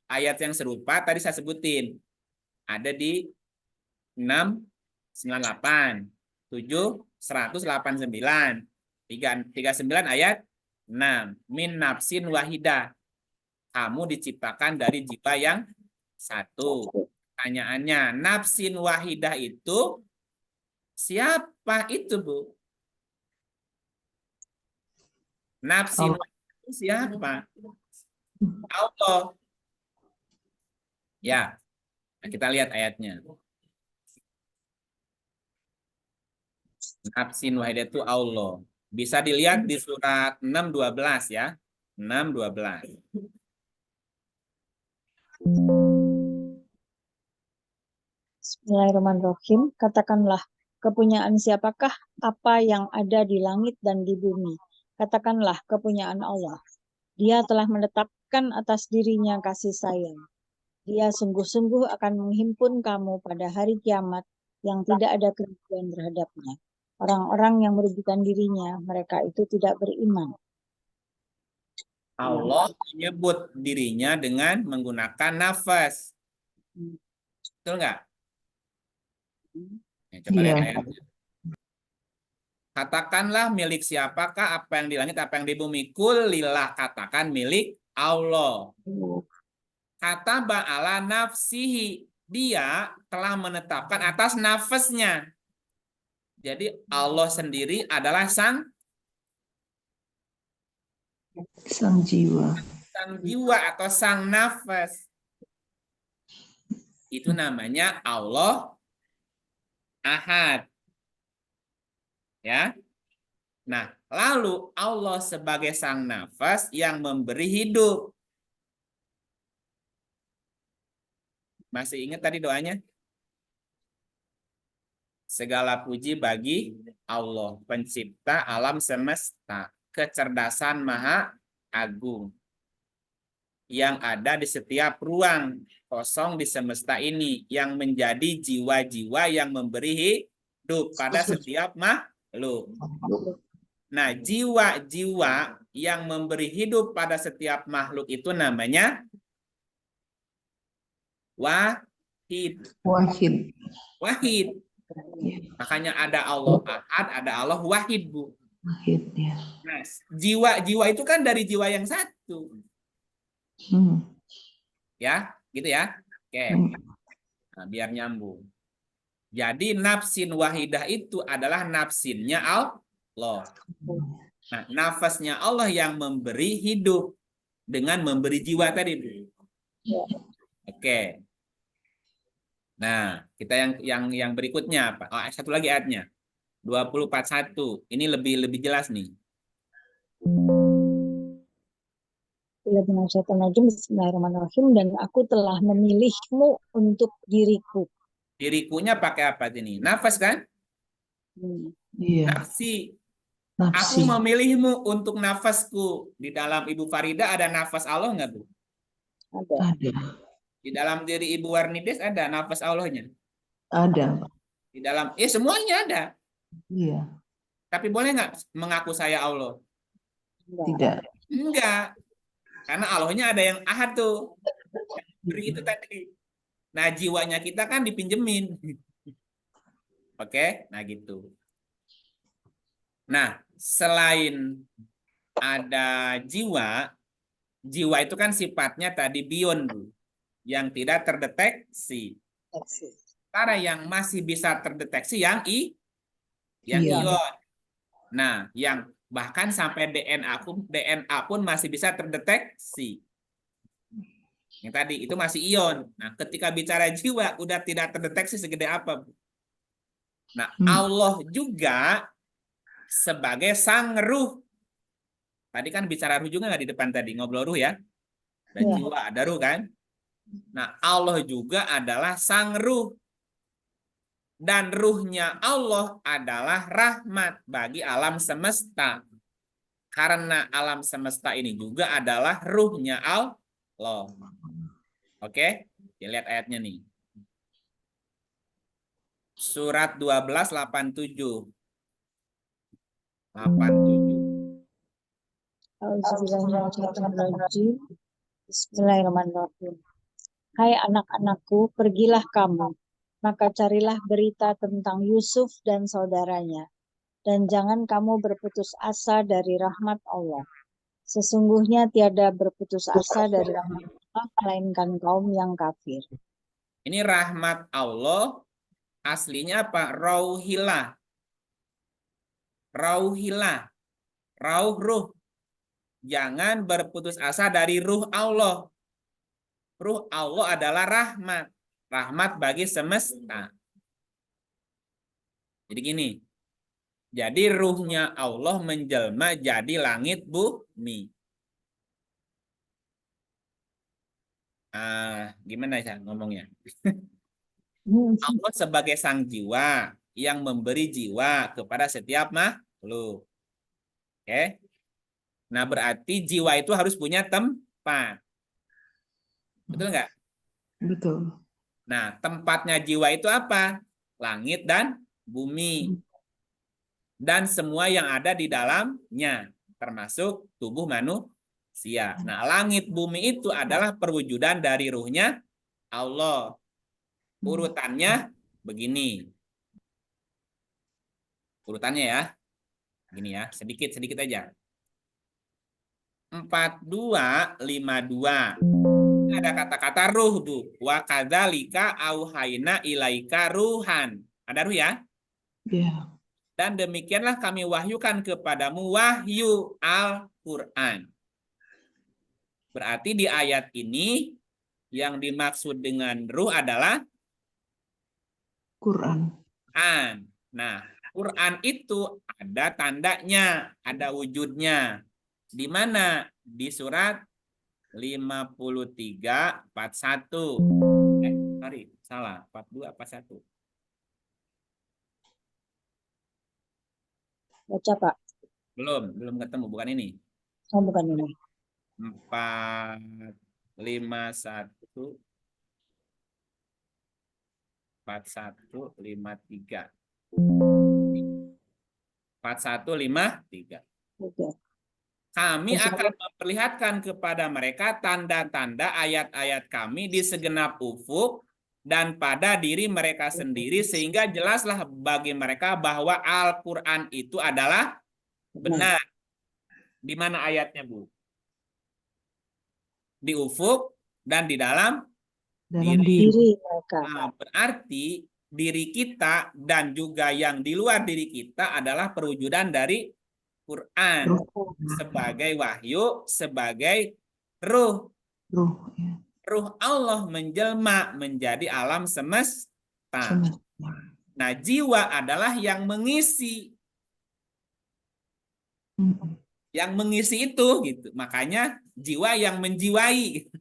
Ayat yang serupa tadi saya sebutin. Ada di 698, 7, 189, 39 ayat 6. Min nafsin wahidah. Kamu diciptakan dari jiwa yang satu. Pertanyaannya, nafsin wahidah itu siapa itu, Bu? Nafsin wahidah itu siapa? Allah. Ya, nah, kita lihat ayatnya. Nafsin wahidah itu Allah. Bisa dilihat di surat 6:12 ya. 6:12. Bismillahirrahmanirrahim. Katakanlah, kepunyaan siapakah apa yang ada di langit dan di bumi? Katakanlah, kepunyaan Allah. Dia telah menetapkan atas dirinya kasih sayang. Dia sungguh-sungguh akan menghimpun kamu pada hari kiamat yang tidak ada keraguan terhadapnya. Orang-orang yang merugikan dirinya, mereka itu tidak beriman. Allah menyebut dirinya dengan menggunakan nafas. Betul nggak? Ya, coba lihat ayatnya. Katakanlah milik siapakah apa yang di langit, apa yang di bumi. Kul lillah, katakan milik Allah. Kata ba'ala nafsihi, dia telah menetapkan atas nafasnya. Jadi Allah sendiri adalah sang jiwa. Sang jiwa atau sang nafas. Itu namanya Allah Ahad. Ya. Nah, lalu Allah sebagai sang nafas yang memberi hidup. Masih ingat tadi doanya? Segala puji bagi Allah, pencipta alam semesta, kecerdasan maha agung, yang ada di setiap ruang kosong di semesta ini, yang menjadi jiwa-jiwa yang memberi hidup pada setiap makhluk. Nah, jiwa-jiwa yang memberi hidup pada setiap makhluk itu namanya wahid. Wahid. Makanya ada Allah Ahad, ada Allah Wahid, Bu. Wahid, ya. Nah, jiwa-jiwa itu kan dari jiwa yang satu. Ya, gitu ya. Oke. Nah, biar nyambung. Jadi nafsin wahidah itu adalah nafsinnya Allah. Nah, nafasnya Allah yang memberi hidup dengan memberi jiwa tadi, Bu. Oke. Nah, kita yang berikutnya apa? Oh, satu lagi ayatnya. 20:41. Ini lebih jelas nih. Bismillahirrahmanirrahim. Dan aku telah memilihmu untuk diriku. Dirikunya pakai apa ini? Nafas kan? Iya. Nafsi. Aku memilihmu untuk nafasku. Di dalam Ibu Farida ada nafas Allah nggak, Bu? Ada. Di dalam diri Ibu Warnides ada nafas Allahnya? Ada. Di dalam, semuanya ada. Iya. Tapi boleh nggak mengaku saya Allah? Tidak. Enggak. Karena Allahnya ada yang ahad tuh. Beri itu tadi. Nah, jiwanya kita kan dipinjemin. Oke, nah gitu. Nah, selain ada jiwa, jiwa itu kan sifatnya tadi beyond, Bu, yang tidak terdeteksi. Karena yang masih bisa terdeteksi yang ion. Nah, yang bahkan sampai DNA pun masih bisa terdeteksi. Yang tadi itu masih ion. Nah, ketika bicara jiwa udah tidak terdeteksi segede apa, Bu. Nah, Allah juga sebagai sang ruh. Tadi kan bicara ruh juga nggak di depan tadi, ngobrol ruh ya. Dan jiwa ada ruh kan. Nah, Allah juga adalah sang ruh. Dan ruhnya Allah adalah rahmat bagi alam semesta. Karena alam semesta ini juga adalah ruhnya Allah. Oke, kita lihat ayatnya nih. Surat 12, 87. 87. Auzubillahiminasyaitonirrajim. Bismillahirrahmanirrahim. Hai anak-anakku, pergilah kamu, maka carilah berita tentang Yusuf dan saudaranya, dan jangan kamu berputus asa dari rahmat Allah. Sesungguhnya tiada berputus asa dari rahmat Allah, melainkan kaum yang kafir. Ini rahmat Allah, aslinya apa? Rauhilah. Rauhilah. Ruh. Jangan berputus asa dari ruh Allah. Ruh Allah adalah rahmat. Rahmat bagi semesta. Jadi gini. Jadi ruhnya Allah menjelma jadi langit bumi. Gimana ya ngomongnya? Allah sebagai sang jiwa yang memberi jiwa kepada setiap makhluk. Oke. Nah, berarti jiwa itu harus punya tempat. Betul nggak? Betul. Nah, tempatnya jiwa itu apa? Langit dan bumi. Dan semua yang ada di dalamnya, termasuk tubuh manusia. Nah, langit bumi itu adalah perwujudan dari ruhnya Allah. Urutannya begini. Urutannya ya. Gini ya, sedikit-sedikit aja. 4252. Ada kata-kata ruh tuh. Wa kadzalika auhayna ilaika ruhan. Ada ruh ya? Ya. Dan demikianlah kami wahyukan kepadamu wahyu Al-Qur'an. Berarti di ayat ini yang dimaksud dengan ruh adalah Quran. Quran. Nah, Quran itu ada tandanya, ada wujudnya. Di mana? Di surat 53, 41. Sorry, salah. 42, 41. Baca, Pak. Belum ketemu. Bukan ini. Oh, bukan ini. 4, 5, 1. 41, 53. 41, 53. Oke. Kami akan memperlihatkan kepada mereka tanda-tanda ayat-ayat kami di segenap ufuk dan pada diri mereka sendiri sehingga jelaslah bagi mereka bahwa Al-Quran itu adalah benar. Di mana ayatnya, Bu? Di ufuk dan di dalam diri mereka. Nah, berarti diri kita dan juga yang di luar diri kita adalah perwujudan dari Quran sebagai wahyu, sebagai ruh. Ruh Allah menjelma menjadi alam semesta. Nah, jiwa adalah yang mengisi. Yang mengisi itu gitu. Makanya jiwa yang menjiwai.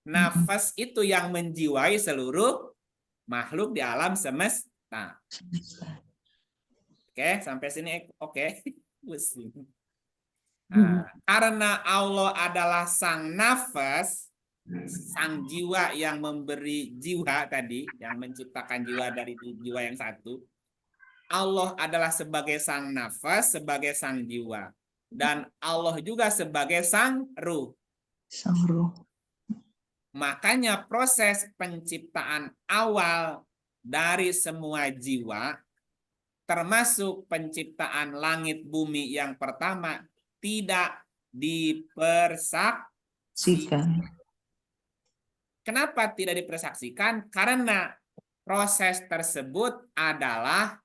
Nafas itu yang menjiwai seluruh makhluk di alam semesta. Oke, sampai sini oke. Nah, karena Allah adalah sang nafas, sang jiwa yang memberi jiwa tadi, yang menciptakan jiwa dari jiwa yang satu. Allah adalah sebagai sang nafas, sebagai sang jiwa. Dan Allah juga sebagai sang ruh. Sang ruh. Makanya proses penciptaan awal dari semua jiwa, termasuk penciptaan langit bumi yang pertama, tidak dipersaksikan. Kenapa tidak dipersaksikan? Karena proses tersebut adalah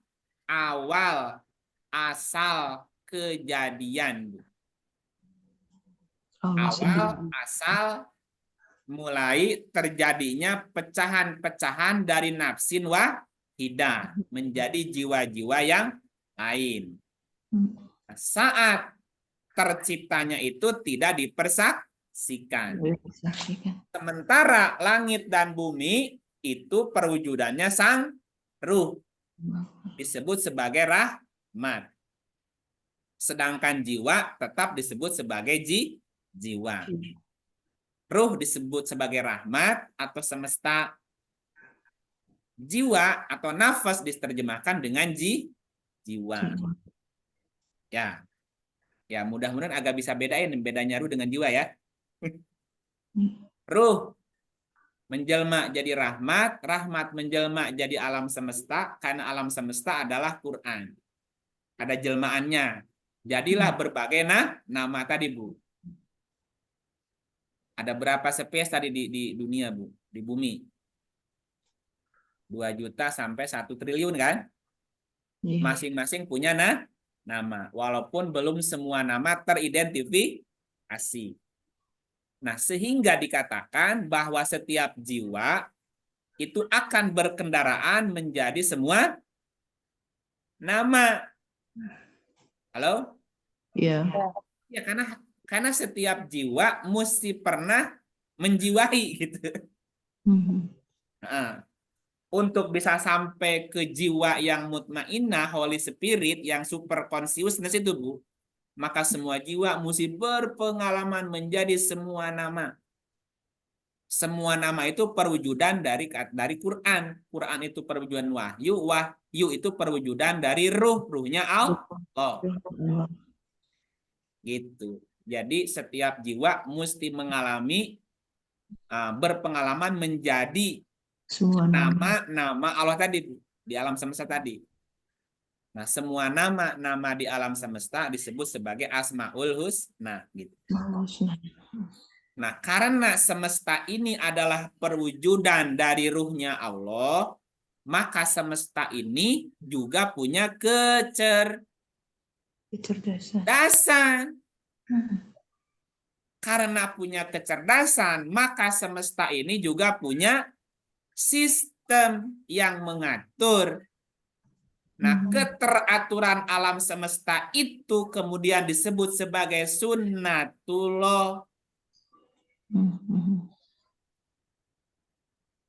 awal asal kejadian. Awal asal mulai terjadinya pecahan-pecahan dari nafsin wahidah menjadi jiwa-jiwa yang lain. Saat terciptanya itu tidak dipersaksikan. Sementara langit dan bumi itu perwujudannya sang ruh. Disebut sebagai rahmat. Sedangkan jiwa tetap disebut sebagai jiwa. Ruh disebut sebagai rahmat atau semesta. Jiwa atau nafas diterjemahkan dengan jiwa. Ya. Ya, mudah-mudahan agak bisa bedain bedanya ruh dengan jiwa ya. Ruh menjelma jadi rahmat, rahmat menjelma jadi alam semesta, karena alam semesta adalah Quran. Ada jelmaannya. Jadilah berbagai nama tadi, Bu. Ada berapa spesies tadi di dunia, Bu? Di bumi. 2 juta sampai 1 triliun kan? Iya. Masing-masing punya nama. Walaupun belum semua nama teridentifikasi. Nah, sehingga dikatakan bahwa setiap jiwa itu akan berkendaraan menjadi semua nama. Halo? Iya. Ya, karena setiap jiwa mesti pernah menjiwai gitu. Nah, untuk bisa sampai ke jiwa yang mutmainnah, Holy Spirit, yang super consciousness itu, Bu, maka semua jiwa mesti berpengalaman menjadi semua nama. Semua nama itu perwujudan dari Quran. Quran itu perwujudan wahyu. Wahyu itu perwujudan dari ruh. Ruhnya Allah. Gitu. Jadi setiap jiwa mesti mengalami berpengalaman menjadi Semua nama Allah tadi di alam semesta tadi. Nah, semua nama di alam semesta disebut sebagai Asmaul Husna gitu. Nah, karena semesta ini adalah perwujudan dari ruhnya Allah, maka semesta ini juga punya kecerdasan. Karena punya kecerdasan, maka semesta ini juga punya sistem yang mengatur. Nah, keteraturan alam semesta itu kemudian disebut sebagai sunnatullah.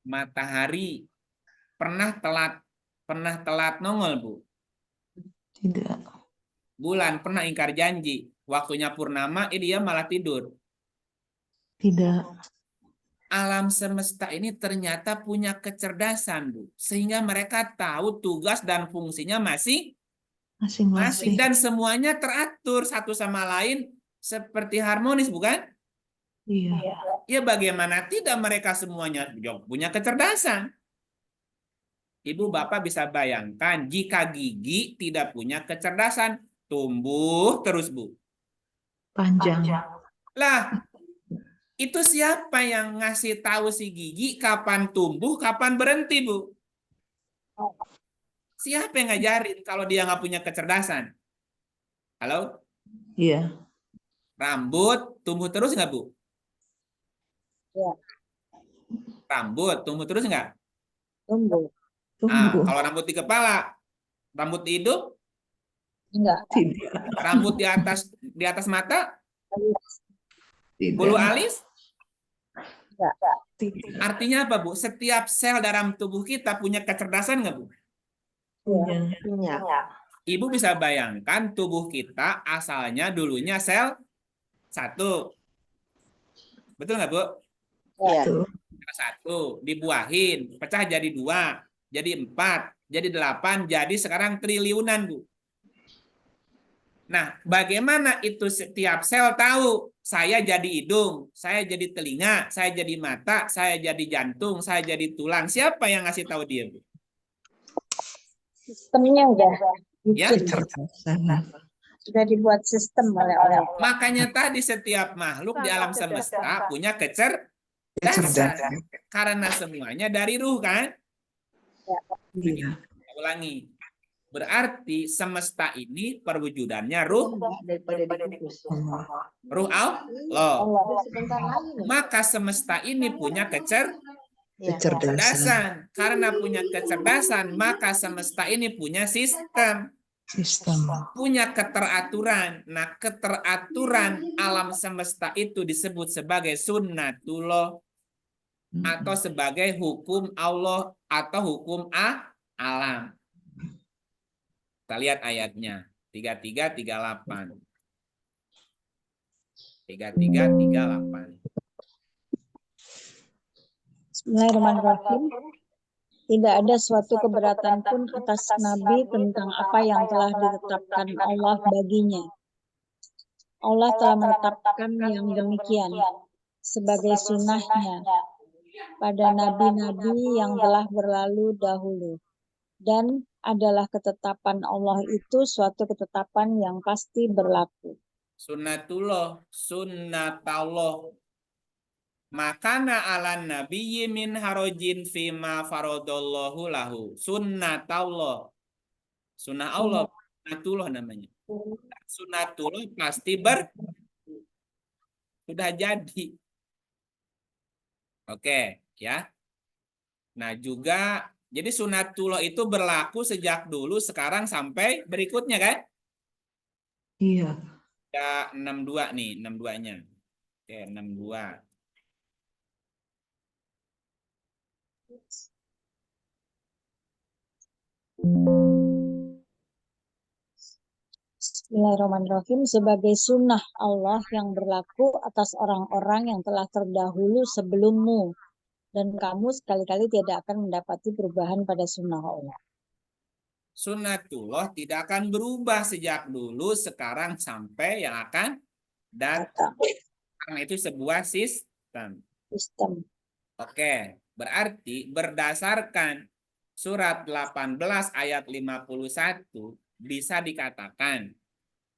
Matahari pernah telat nongol, Bu? Tidak. Bulan pernah ingkar janji. Waktunya purnama, dia malah tidur. Tidak. Alam semesta ini ternyata punya kecerdasan, Bu. Sehingga mereka tahu tugas dan fungsinya masing-masing. Dan semuanya teratur satu sama lain seperti harmonis, bukan? Iya. Ya bagaimana tidak mereka semuanya punya kecerdasan. Ibu Bapak bisa bayangkan jika gigi tidak punya kecerdasan, tumbuh terus, Bu. Panjang. Lah, itu siapa yang ngasih tahu si gigi kapan tumbuh, kapan berhenti, Bu? Siapa yang ngajarin kalau dia nggak punya kecerdasan? Halo? Iya. Rambut tumbuh terus nggak, Bu? Ya. Rambut tumbuh terus nggak? Tumbuh. Kalau rambut di kepala, rambut di hidung, Enggak. Tidak. rambut di atas mata, bulu alis. Enggak. Artinya apa, Bu? Setiap sel dalam tubuh kita punya kecerdasan nggak, Bu? Punya. Ibu bisa bayangkan tubuh kita asalnya dulunya sel 1. Betul nggak, Bu? Ya. Satu, dibuahin, pecah jadi 2, jadi 4, jadi 8, jadi sekarang triliunan, Bu. Nah, bagaimana itu setiap sel tahu saya jadi hidung, saya jadi telinga, saya jadi mata, saya jadi jantung, saya jadi tulang. Siapa yang ngasih tahu dia, Bu? Sistemnya udah Ya. sudah dibuat sistem oleh Allah. Makanya tadi setiap makhluk di alam semesta punya kecerdasan. Karena semuanya dari ruh, kan? Iya. Ulangi. Berarti semesta ini perwujudannya ruh Allah. Maka semesta ini punya kecerdasan. Karena punya kecerdasan, maka semesta ini punya sistem. Punya keteraturan. Nah, keteraturan alam semesta itu disebut sebagai sunnatullah atau sebagai hukum Allah atau hukum alam. Kita lihat ayatnya. 3338. 3338. Bismillahirrahmanirrahim. Tidak ada suatu keberatan pun atas Nabi tentang apa yang telah ditetapkan Allah baginya. Allah telah menetapkan yang demikian sebagai sunnahnya pada nabi-nabi yang telah berlalu dahulu. Dan adalah ketetapan Allah itu suatu ketetapan yang pasti berlaku. Sunnatullah, sunnatallah. Makana ala nabiyyi min harojin fima faradallahu lahu. Sunnatallah. Sunnah Allah, sunnatullah namanya. Sunnatullah pasti sudah jadi. Oke, ya. Nah, juga jadi sunnatullah itu berlaku sejak dulu, sekarang sampai berikutnya kan? Iya. Ya 62 nih, 62-nya. Oke, 62. Bismillahirrahmanirrahim. Sebagai sunnah Allah yang berlaku atas orang-orang yang telah terdahulu sebelummu. Dan kamu sekali-kali tidak akan mendapati perubahan pada sunnah Allah. Sunnatullah tidak akan berubah sejak dulu, sekarang sampai yang akan datang. Karena itu sebuah sistem. Oke, berarti berdasarkan surat 18 ayat 51 bisa dikatakan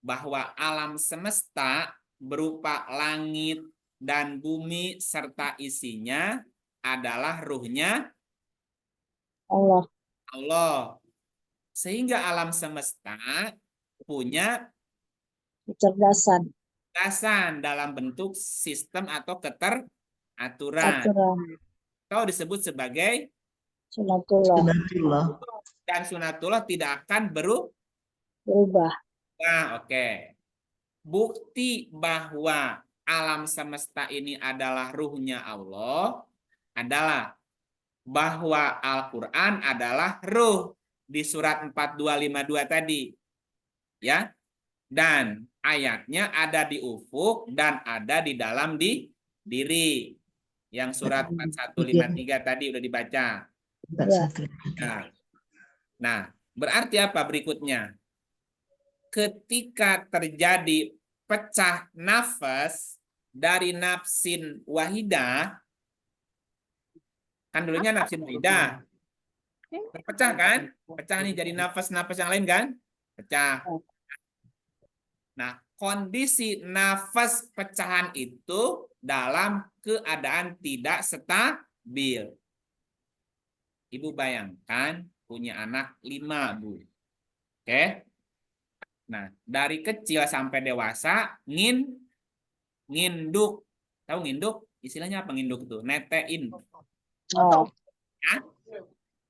bahwa alam semesta berupa langit dan bumi serta isinya adalah ruhnya Allah. Sehingga alam semesta punya kecerdasan dalam bentuk sistem atau keteraturan. Atau disebut sebagai sunnatullah. Dan sunnatullah tidak akan Berubah. Nah, oke. Bukti bahwa alam semesta ini adalah ruhnya Allah adalah bahwa Al-Quran adalah ruh di surat 4252 tadi. Ya. Dan ayatnya ada di ufuk dan ada di dalam diri. Yang surat 4153 tadi udah dibaca. Nah, berarti apa berikutnya? Ketika terjadi pecah nafas dari nafsin wahidah, kan dulunya nafsin wahidah, terpecah kan? Pecah nih jadi nafas-nafas yang lain kan? Pecah. Nah, kondisi nafas pecahan itu dalam keadaan tidak stabil. Ibu bayangkan punya anak 5, Bu. Oke? Nah, dari kecil sampai dewasa nginduk. Tahu nginduk? Istilahnya apa nginduk itu? Netein. Ya?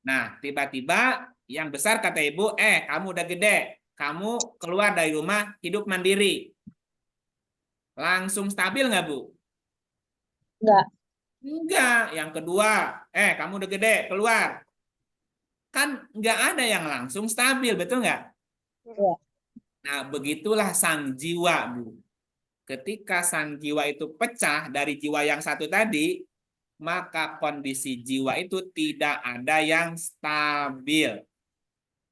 Nah, tiba-tiba yang besar kata ibu, kamu udah gede. Kamu keluar dari rumah, hidup mandiri. Langsung stabil nggak, Bu? Enggak. Yang kedua, kamu udah gede, keluar. Kan nggak ada yang langsung stabil, betul nggak? Iya. Nah, begitulah sang jiwa, Bu. Ketika sang jiwa itu pecah dari jiwa yang satu tadi, maka kondisi jiwa itu tidak ada yang stabil.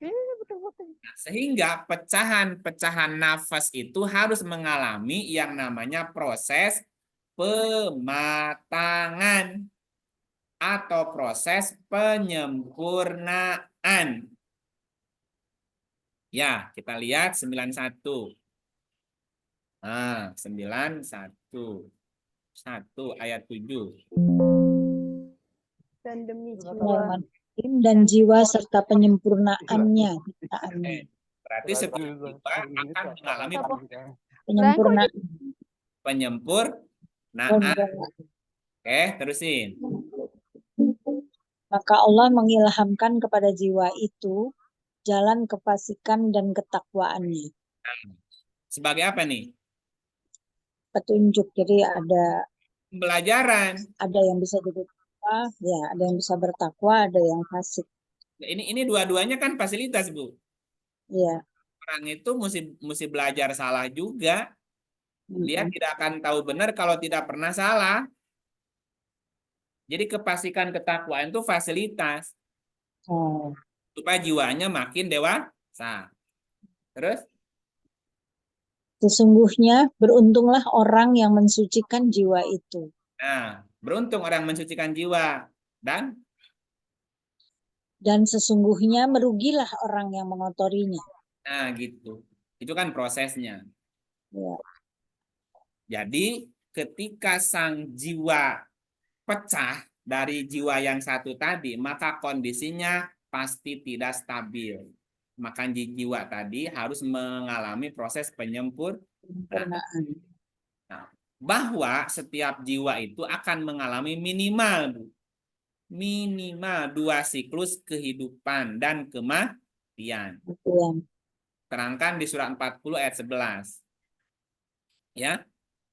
Nah, sehingga pecahan-pecahan nafas itu harus mengalami yang namanya proses pematangan atau proses penyempurnaan. Ya, kita lihat 91. Nah, 91. 1 ayat 7. Dan demi jiwa. Dan jiwa serta penyempurnaannya. Berarti setiap jiwa akan mengalami penyempurnaan. Oke, terusin. Maka Allah mengilhamkan kepada jiwa itu jalan kefasikan dan ketakwaannya. Sebagai apa nih? Petunjuk. Jadi ada pembelajaran. Ada yang bisa jadi takwa, ya, ada yang bisa bertakwa, ada yang fasik. Ini dua-duanya kan fasilitas, Bu. Iya. Orang itu mesti belajar salah juga. Dia tidak akan tahu benar kalau tidak pernah salah. Jadi kepastikan ketakwaan itu fasilitas Oh, supaya jiwanya makin dewasa. Terus, sesungguhnya beruntunglah orang yang mensucikan jiwa itu. nah, beruntung orang mensucikan jiwa. Dan sesungguhnya merugilah orang yang mengotorinya. Nah gitu. Itu kan prosesnya. Ya. Jadi ketika sang jiwa pecah dari jiwa yang satu tadi, maka kondisinya pasti tidak stabil. Maka jiwa tadi harus mengalami proses penyempurnaan. Penyempurnaan. Nah, bahwa setiap jiwa itu akan mengalami minimal 2 siklus kehidupan dan kematian. Betul. Terangkan di surat 40 ayat 11. Ya.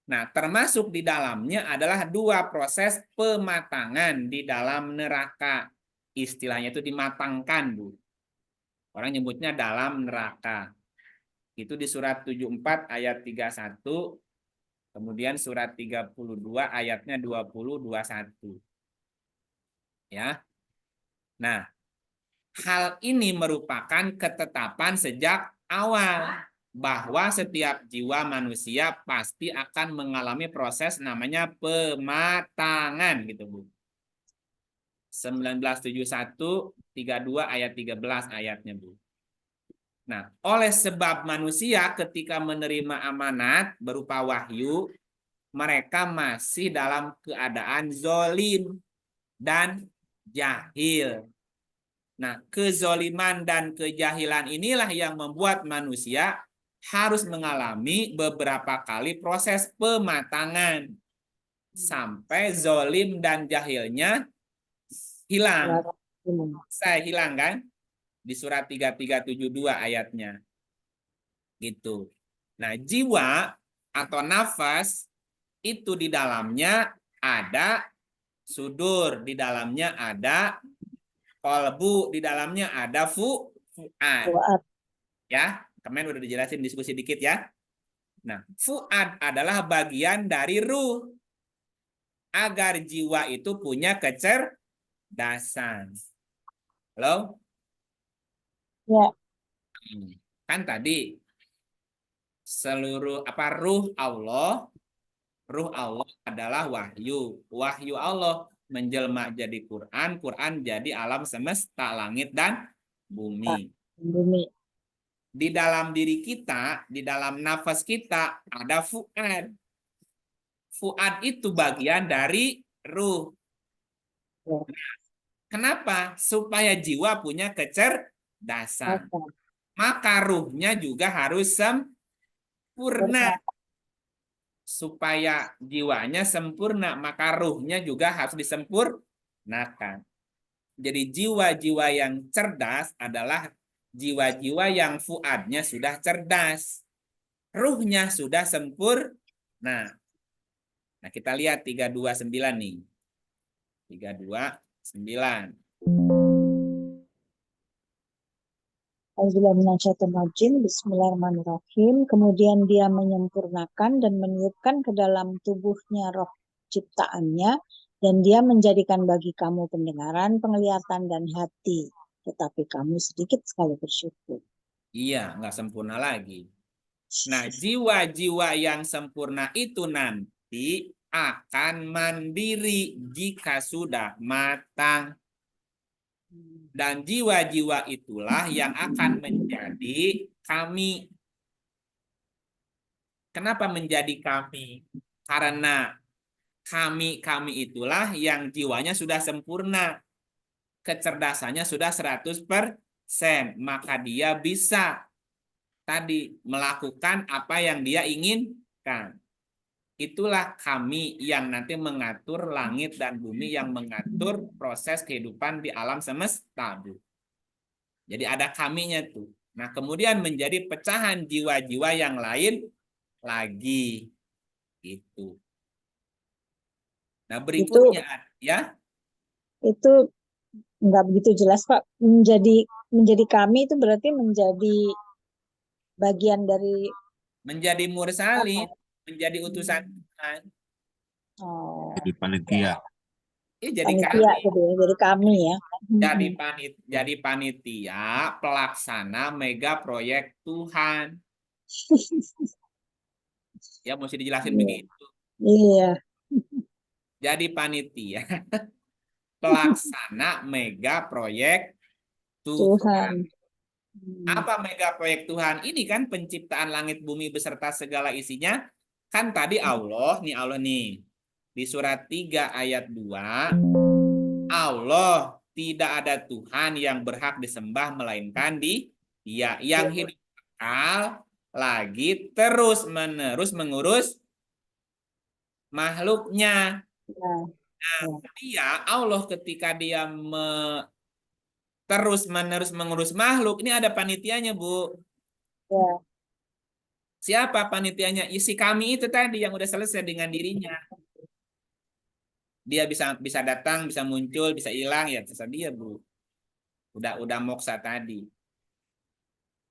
Nah, termasuk di dalamnya adalah 2 proses pematangan di dalam neraka. Istilahnya itu dimatangkan, Bu. Orang nyebutnya dalam neraka. Itu di surat 74 ayat 31. Kemudian surat 32 ayatnya 20-21. Ya. Nah, hal ini merupakan ketetapan sejak awal bahwa setiap jiwa manusia pasti akan mengalami proses namanya pematangan gitu, Bu. 1971 32 ayat 13 ayatnya, Bu. Nah, oleh sebab manusia ketika menerima amanat berupa wahyu, mereka masih dalam keadaan zolim dan jahil. Nah, kezoliman dan kejahilan inilah yang membuat manusia harus mengalami beberapa kali proses pematangan sampai zolim dan jahilnya hilang. Saya hilang kan? Di surat 3372 ayatnya. Gitu. Nah, jiwa atau nafas itu di dalamnya ada sudur, di dalamnya ada kolbu, di dalamnya ada fuad. Ya, kemarin udah dijelasin diskusi dikit ya. Nah, fuad adalah bagian dari ruh. Agar jiwa itu punya kecerdasan. Halo? Ya. Kan tadi seluruh ruh Allah adalah wahyu. Wahyu Allah menjelma jadi Quran, Quran jadi alam semesta, langit dan bumi. Di dalam diri kita, di dalam nafas kita ada fuad. Fuad itu bagian dari ruh. Kenapa? Supaya jiwa punya kecerdasan. Maka ruhnya juga harus sempurna. Supaya jiwanya sempurna, maka ruhnya juga harus disempurnakan. Jadi jiwa-jiwa yang cerdas adalah jiwa-jiwa yang fuadnya sudah cerdas. Ruhnya sudah sempurna. Nah, kita lihat 329 nih. 329. Bismillahirrahmanirrahim. Kemudian dia menyempurnakan dan meniupkan ke dalam tubuhnya roh ciptaannya, dan dia menjadikan bagi kamu pendengaran, penglihatan, dan hati. Tetapi kamu sedikit sekali bersyukur. Iya, nggak sempurna lagi. Nah, jiwa-jiwa yang sempurna itu nanti akan mandiri jika sudah matang. Dan jiwa-jiwa itulah yang akan menjadi kami. Kenapa menjadi kami? Karena kami itulah yang jiwanya sudah sempurna. Kecerdasannya sudah 100%. Maka dia bisa tadi melakukan apa yang dia inginkan. Itulah kami yang nanti mengatur langit dan bumi, yang mengatur proses kehidupan di alam semesta. Jadi ada kaminya tuh. Nah, kemudian menjadi pecahan jiwa-jiwa yang lain lagi. Itu. Nah, berikutnya ya. Itu nggak begitu jelas, Pak. Menjadi kami itu berarti menjadi bagian dari menjadi mursalin, menjadi utusan Tuhan. Oh. Jadi panitia. jadi Panitia kami. gitu ya, jadi kami ya. Jadi panitia pelaksana mega proyek Tuhan. Ya mesti dijelasin Iya. begitu. Iya. Jadi panitia pelaksana mega proyek Tuhan. Tuhan. Apa mega proyek Tuhan? Ini kan penciptaan langit bumi beserta segala isinya. Kan tadi Allah nih. Di surat 3 ayat 2, Allah tidak ada Tuhan yang berhak disembah melainkan Dia yang hidup kekal lagi terus-menerus mengurus makhluknya. Nah, Dia Allah ketika dia terus-menerus mengurus makhluk, ini ada panitianya, Bu. ya. Siapa panitianya? Isi kami itu tadi yang udah selesai dengan dirinya. Dia bisa datang, bisa muncul, bisa hilang, ya terserah dia, Bu. Udah moksa tadi.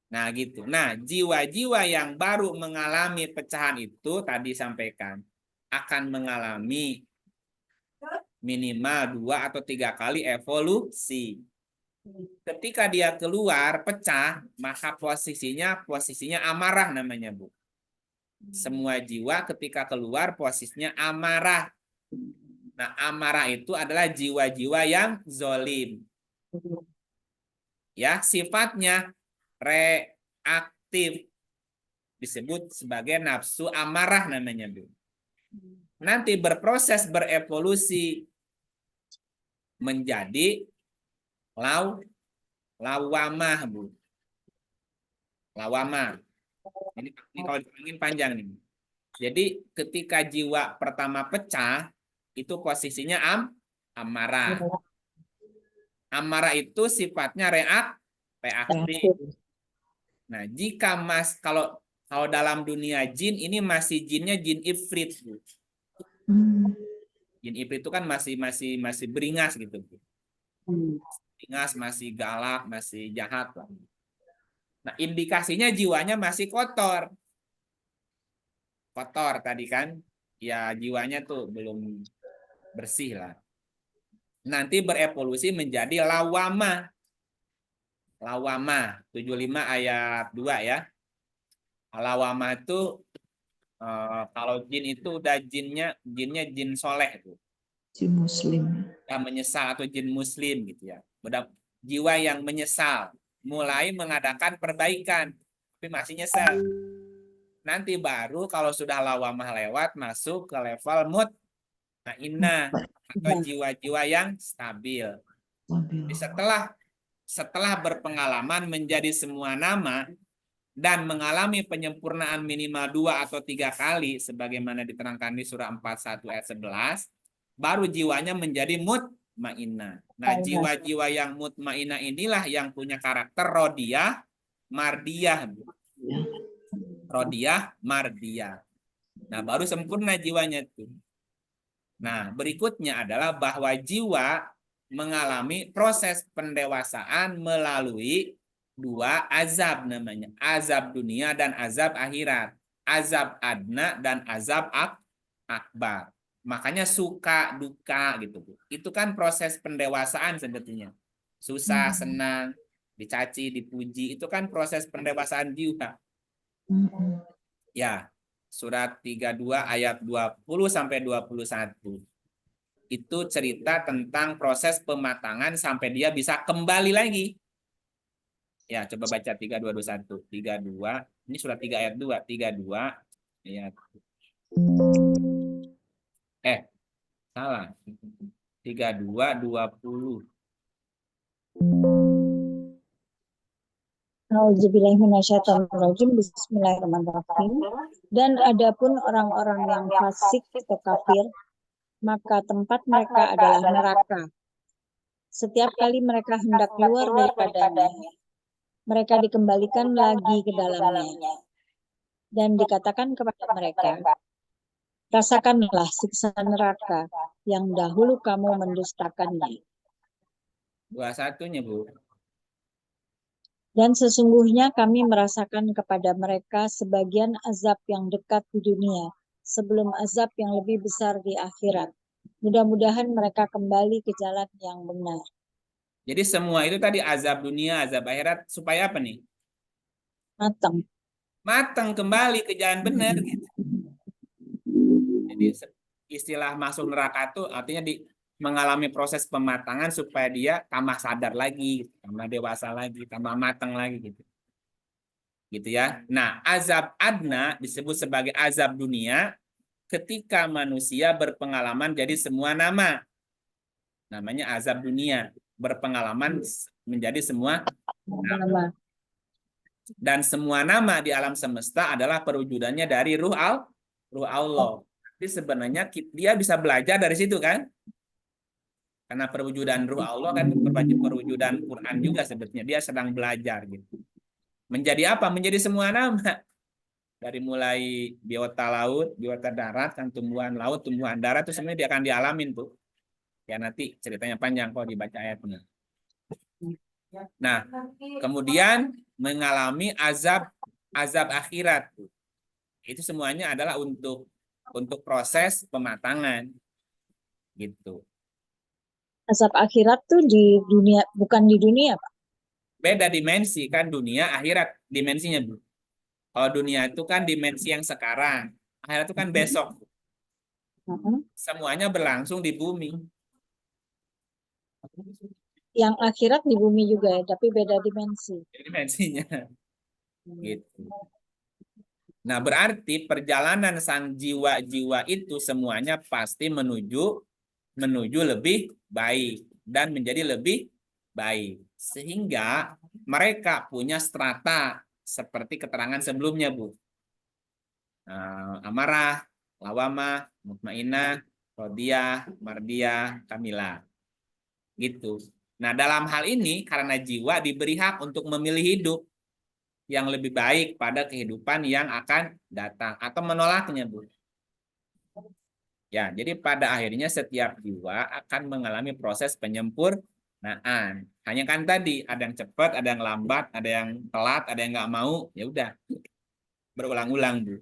Nah, gitu. Nah, jiwa-jiwa yang baru mengalami pecahan itu tadi sampaikan akan mengalami minimal 2 atau 3 kali evolusi. Ketika dia keluar pecah, maka posisinya amarah namanya, Bu. Semua jiwa ketika keluar posisinya amarah. Nah, amarah itu adalah jiwa-jiwa yang zolim. Ya, sifatnya reaktif. Disebut sebagai nafsu amarah namanya, Bu. Nanti berproses berevolusi menjadi lawamah, Bu. Lawamah. Ini kalau dipanggil panjang nih. Jadi ketika jiwa pertama pecah, itu posisinya amarah. Amarah itu sifatnya reaktif. Nah, jika kalau dalam dunia jin ini masih jinnya jin ifrit, Bu. Jin ifrit itu kan masih beringas gitu, Bu. Beringas, masih galak, masih jahat. Nah, indikasinya jiwanya masih kotor. Kotor tadi kan, ya jiwanya tuh belum bersih lah. Nanti berevolusi menjadi lawamah. Lawamah 75 ayat 2 ya. Lawamah itu kalau jin itu udah jinnya jin soleh tuh. Jin muslim. Yang menyesal atau jin muslim gitu ya. Udah jiwa yang menyesal, mulai mengadakan perbaikan, tapi masih nyesal. Nanti baru kalau sudah lawamah lewat masuk ke level mutmainnah atau jiwa-jiwa yang stabil. Jadi setelah berpengalaman menjadi semua nama dan mengalami penyempurnaan minimal 2 atau 3 kali sebagaimana diterangkan di surah 41 ayat 11, baru jiwanya menjadi mutmainnah. Nah, jiwa-jiwa yang mutmainnah inilah yang punya karakter rodiyah, mardiyah. Rodiyah, mardiyah. Nah, baru sempurna jiwanya itu. Nah, berikutnya adalah bahwa jiwa mengalami proses pendewasaan melalui 2 azab namanya. Azab dunia dan azab akhirat. Azab adna dan azab akbar. Makanya suka, duka gitu. Itu kan proses pendewasaan sebetulnya. Susah, senang, dicaci, dipuji. Itu kan proses pendewasaan jiwa. Ya, surat 32 ayat 20 sampai 21. Itu cerita tentang proses pematangan sampai dia bisa kembali lagi. Ya, coba baca 3221. 32. Ini surat 3 ayat 2. 32 ayat. Salah. 32:20. Auzubillahiminasyaitonirrajim. Bismillahirrahmanirrahim. Dan adapun orang-orang yang fasik atau kafir, maka tempat mereka adalah neraka. Setiap kali mereka hendak keluar daripadanya, mereka dikembalikan lagi ke dalamnya. Dan dikatakan kepada mereka, rasakanlah siksa neraka yang dahulu kamu mendustakannya. 21-nya, Bu. Dan sesungguhnya kami merasakan kepada mereka sebagian azab yang dekat di dunia, sebelum azab yang lebih besar di akhirat. Mudah-mudahan mereka kembali ke jalan yang benar. Jadi semua itu tadi azab dunia, azab akhirat supaya apa nih? Matang. Matang kembali ke jalan benar gitu. Jadi istilah masuk neraka itu artinya mengalami proses pematangan supaya dia tambah sadar lagi, tambah dewasa lagi, tambah matang lagi gitu. Gitu ya. Nah, azab adna disebut sebagai azab dunia ketika manusia berpengalaman jadi semua nama. Namanya azab dunia, berpengalaman menjadi semua Nama. dan semua nama di alam semesta adalah perwujudannya dari ruh Allah. Jadi sebenarnya dia bisa belajar dari situ kan? Karena perwujudan ruh Allah kan perwujudan Quran juga sebetulnya. Dia sedang belajar gitu. Menjadi apa? Menjadi semua nama. Dari mulai biota laut, biota darat, kan tumbuhan laut, tumbuhan darat itu sebenarnya dia akan dialamin tuh. Ya nanti ceritanya panjang kok dibaca ayatnya. Nah, kemudian mengalami azab akhirat. Itu semuanya adalah untuk proses pematangan gitu. Azab akhirat tuh di dunia, bukan di dunia, Pak. Beda dimensi kan dunia, akhirat dimensinya, Bu. Kalau dunia itu kan dimensi yang sekarang, akhirat itu kan besok. Semuanya berlangsung di bumi. Yang akhirat di bumi juga ya, tapi beda dimensi. Dimensinya. Gitu. Nah, berarti perjalanan sang jiwa-jiwa itu semuanya pasti menuju lebih baik dan menjadi lebih baik. Sehingga mereka punya strata seperti keterangan sebelumnya, Bu. Amarah, lawamah, mutmainah, rodiyah, mardiyah, kamilah. Gitu. Nah, dalam hal ini karena jiwa diberi hak untuk memilih hidup yang lebih baik pada kehidupan yang akan datang atau menolaknya, Bu. Ya, jadi pada akhirnya setiap jiwa akan mengalami proses penyempurnaan. Hanya kan tadi ada yang cepat, ada yang lambat, ada yang telat, ada yang nggak mau, ya udah berulang-ulang, Bu.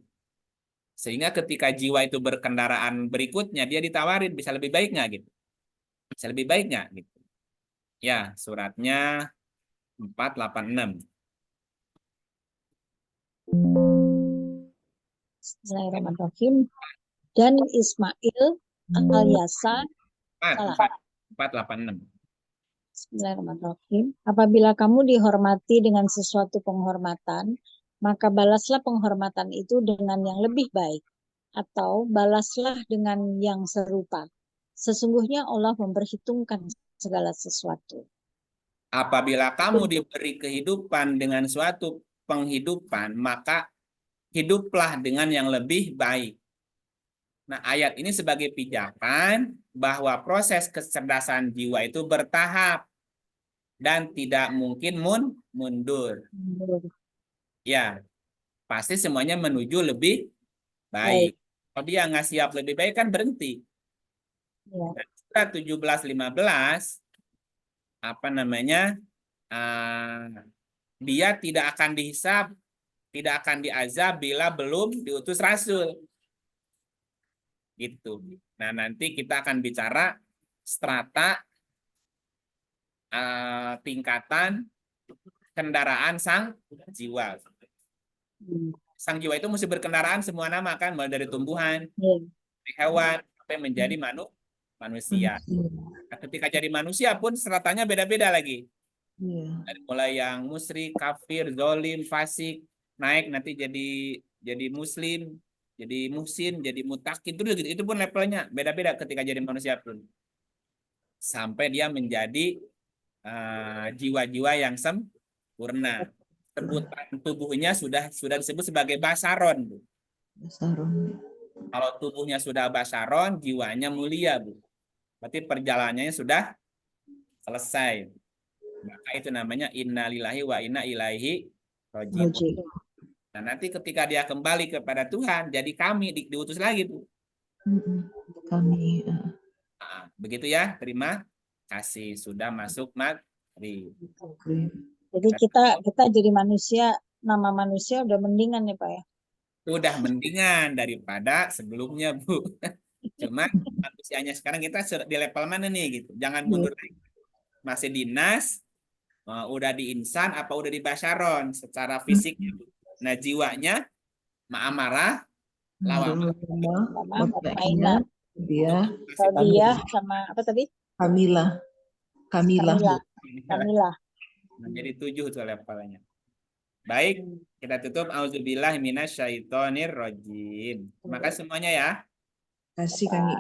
Sehingga ketika jiwa itu berkendaraan berikutnya, dia ditawarin bisa lebih baik nggak gitu? Bisa lebih baik nggak gitu? Ya, suratnya 486. Bismillahirrahmanirrahim. Dan Ismail al-Yasa 486. Bismillahirrahmanirrahim. Apabila kamu dihormati dengan sesuatu penghormatan, maka balaslah penghormatan itu dengan yang lebih baik, atau balaslah dengan yang serupa. Sesungguhnya Allah memperhitungkan segala sesuatu. Apabila kamu diberi kehidupan dengan suatu penghidupan, maka hiduplah dengan yang lebih baik. Nah, ayat ini sebagai pijakan bahwa proses kecerdasan jiwa itu bertahap dan tidak mungkin mundur. Ya, pasti semuanya menuju lebih baik. Kalau dia nggak siap lebih baik kan berhenti. Ya. Nah, surat 17-15 apa namanya? Dia tidak akan dihisab, tidak akan diazab bila belum diutus rasul. Gitu. Nah, nanti kita akan bicara strata tingkatan kendaraan sang jiwa. Sang jiwa itu mesti berkendaraan semua nama kan, mulai dari tumbuhan, dari hewan, sampai menjadi manusia. Nah, ketika jadi manusia pun stratanya beda-beda lagi. Dari mulai yang musyrik, kafir, zolim, fasik, naik nanti jadi muslim, jadi muhsin, jadi mutakin, itu pun levelnya beda-beda ketika jadi manusia pun. Sampai dia menjadi jiwa-jiwa yang sempurna. Sebutan tubuhnya sudah disebut sebagai basaron, Bu. Basaron. Kalau tubuhnya sudah basaron, jiwanya mulia, Bu. Berarti perjalanannya sudah selesai. Maka itu namanya innalillahi wa inna ilaihi raji'un. Nah, nanti ketika dia kembali kepada Tuhan, jadi kami diutus lagi, Bu. Kami. Nah, begitu ya. Terima kasih sudah masuk materi. Jadi kita jadi manusia, nama manusia udah mendingan nih Pak ya. Udah mendingan daripada sebelumnya, Bu. Cuma manusianya sekarang kita di level mana nih gitu. Jangan mundur lagi. Masih di nas, udah di insan, apa udah di basyaron secara fisik. Nah jiwanya ma'amarah, lawamah. Lama, Mutmainah, dia Dia sama apa tadi? Kamilah. Kamilah. Kamilah. Nah, jadi 7 tuh levelnya. Baik, kita tutup. Auzubillah minasyaitonir rajim. Terima kasih semuanya ya. Kasih kami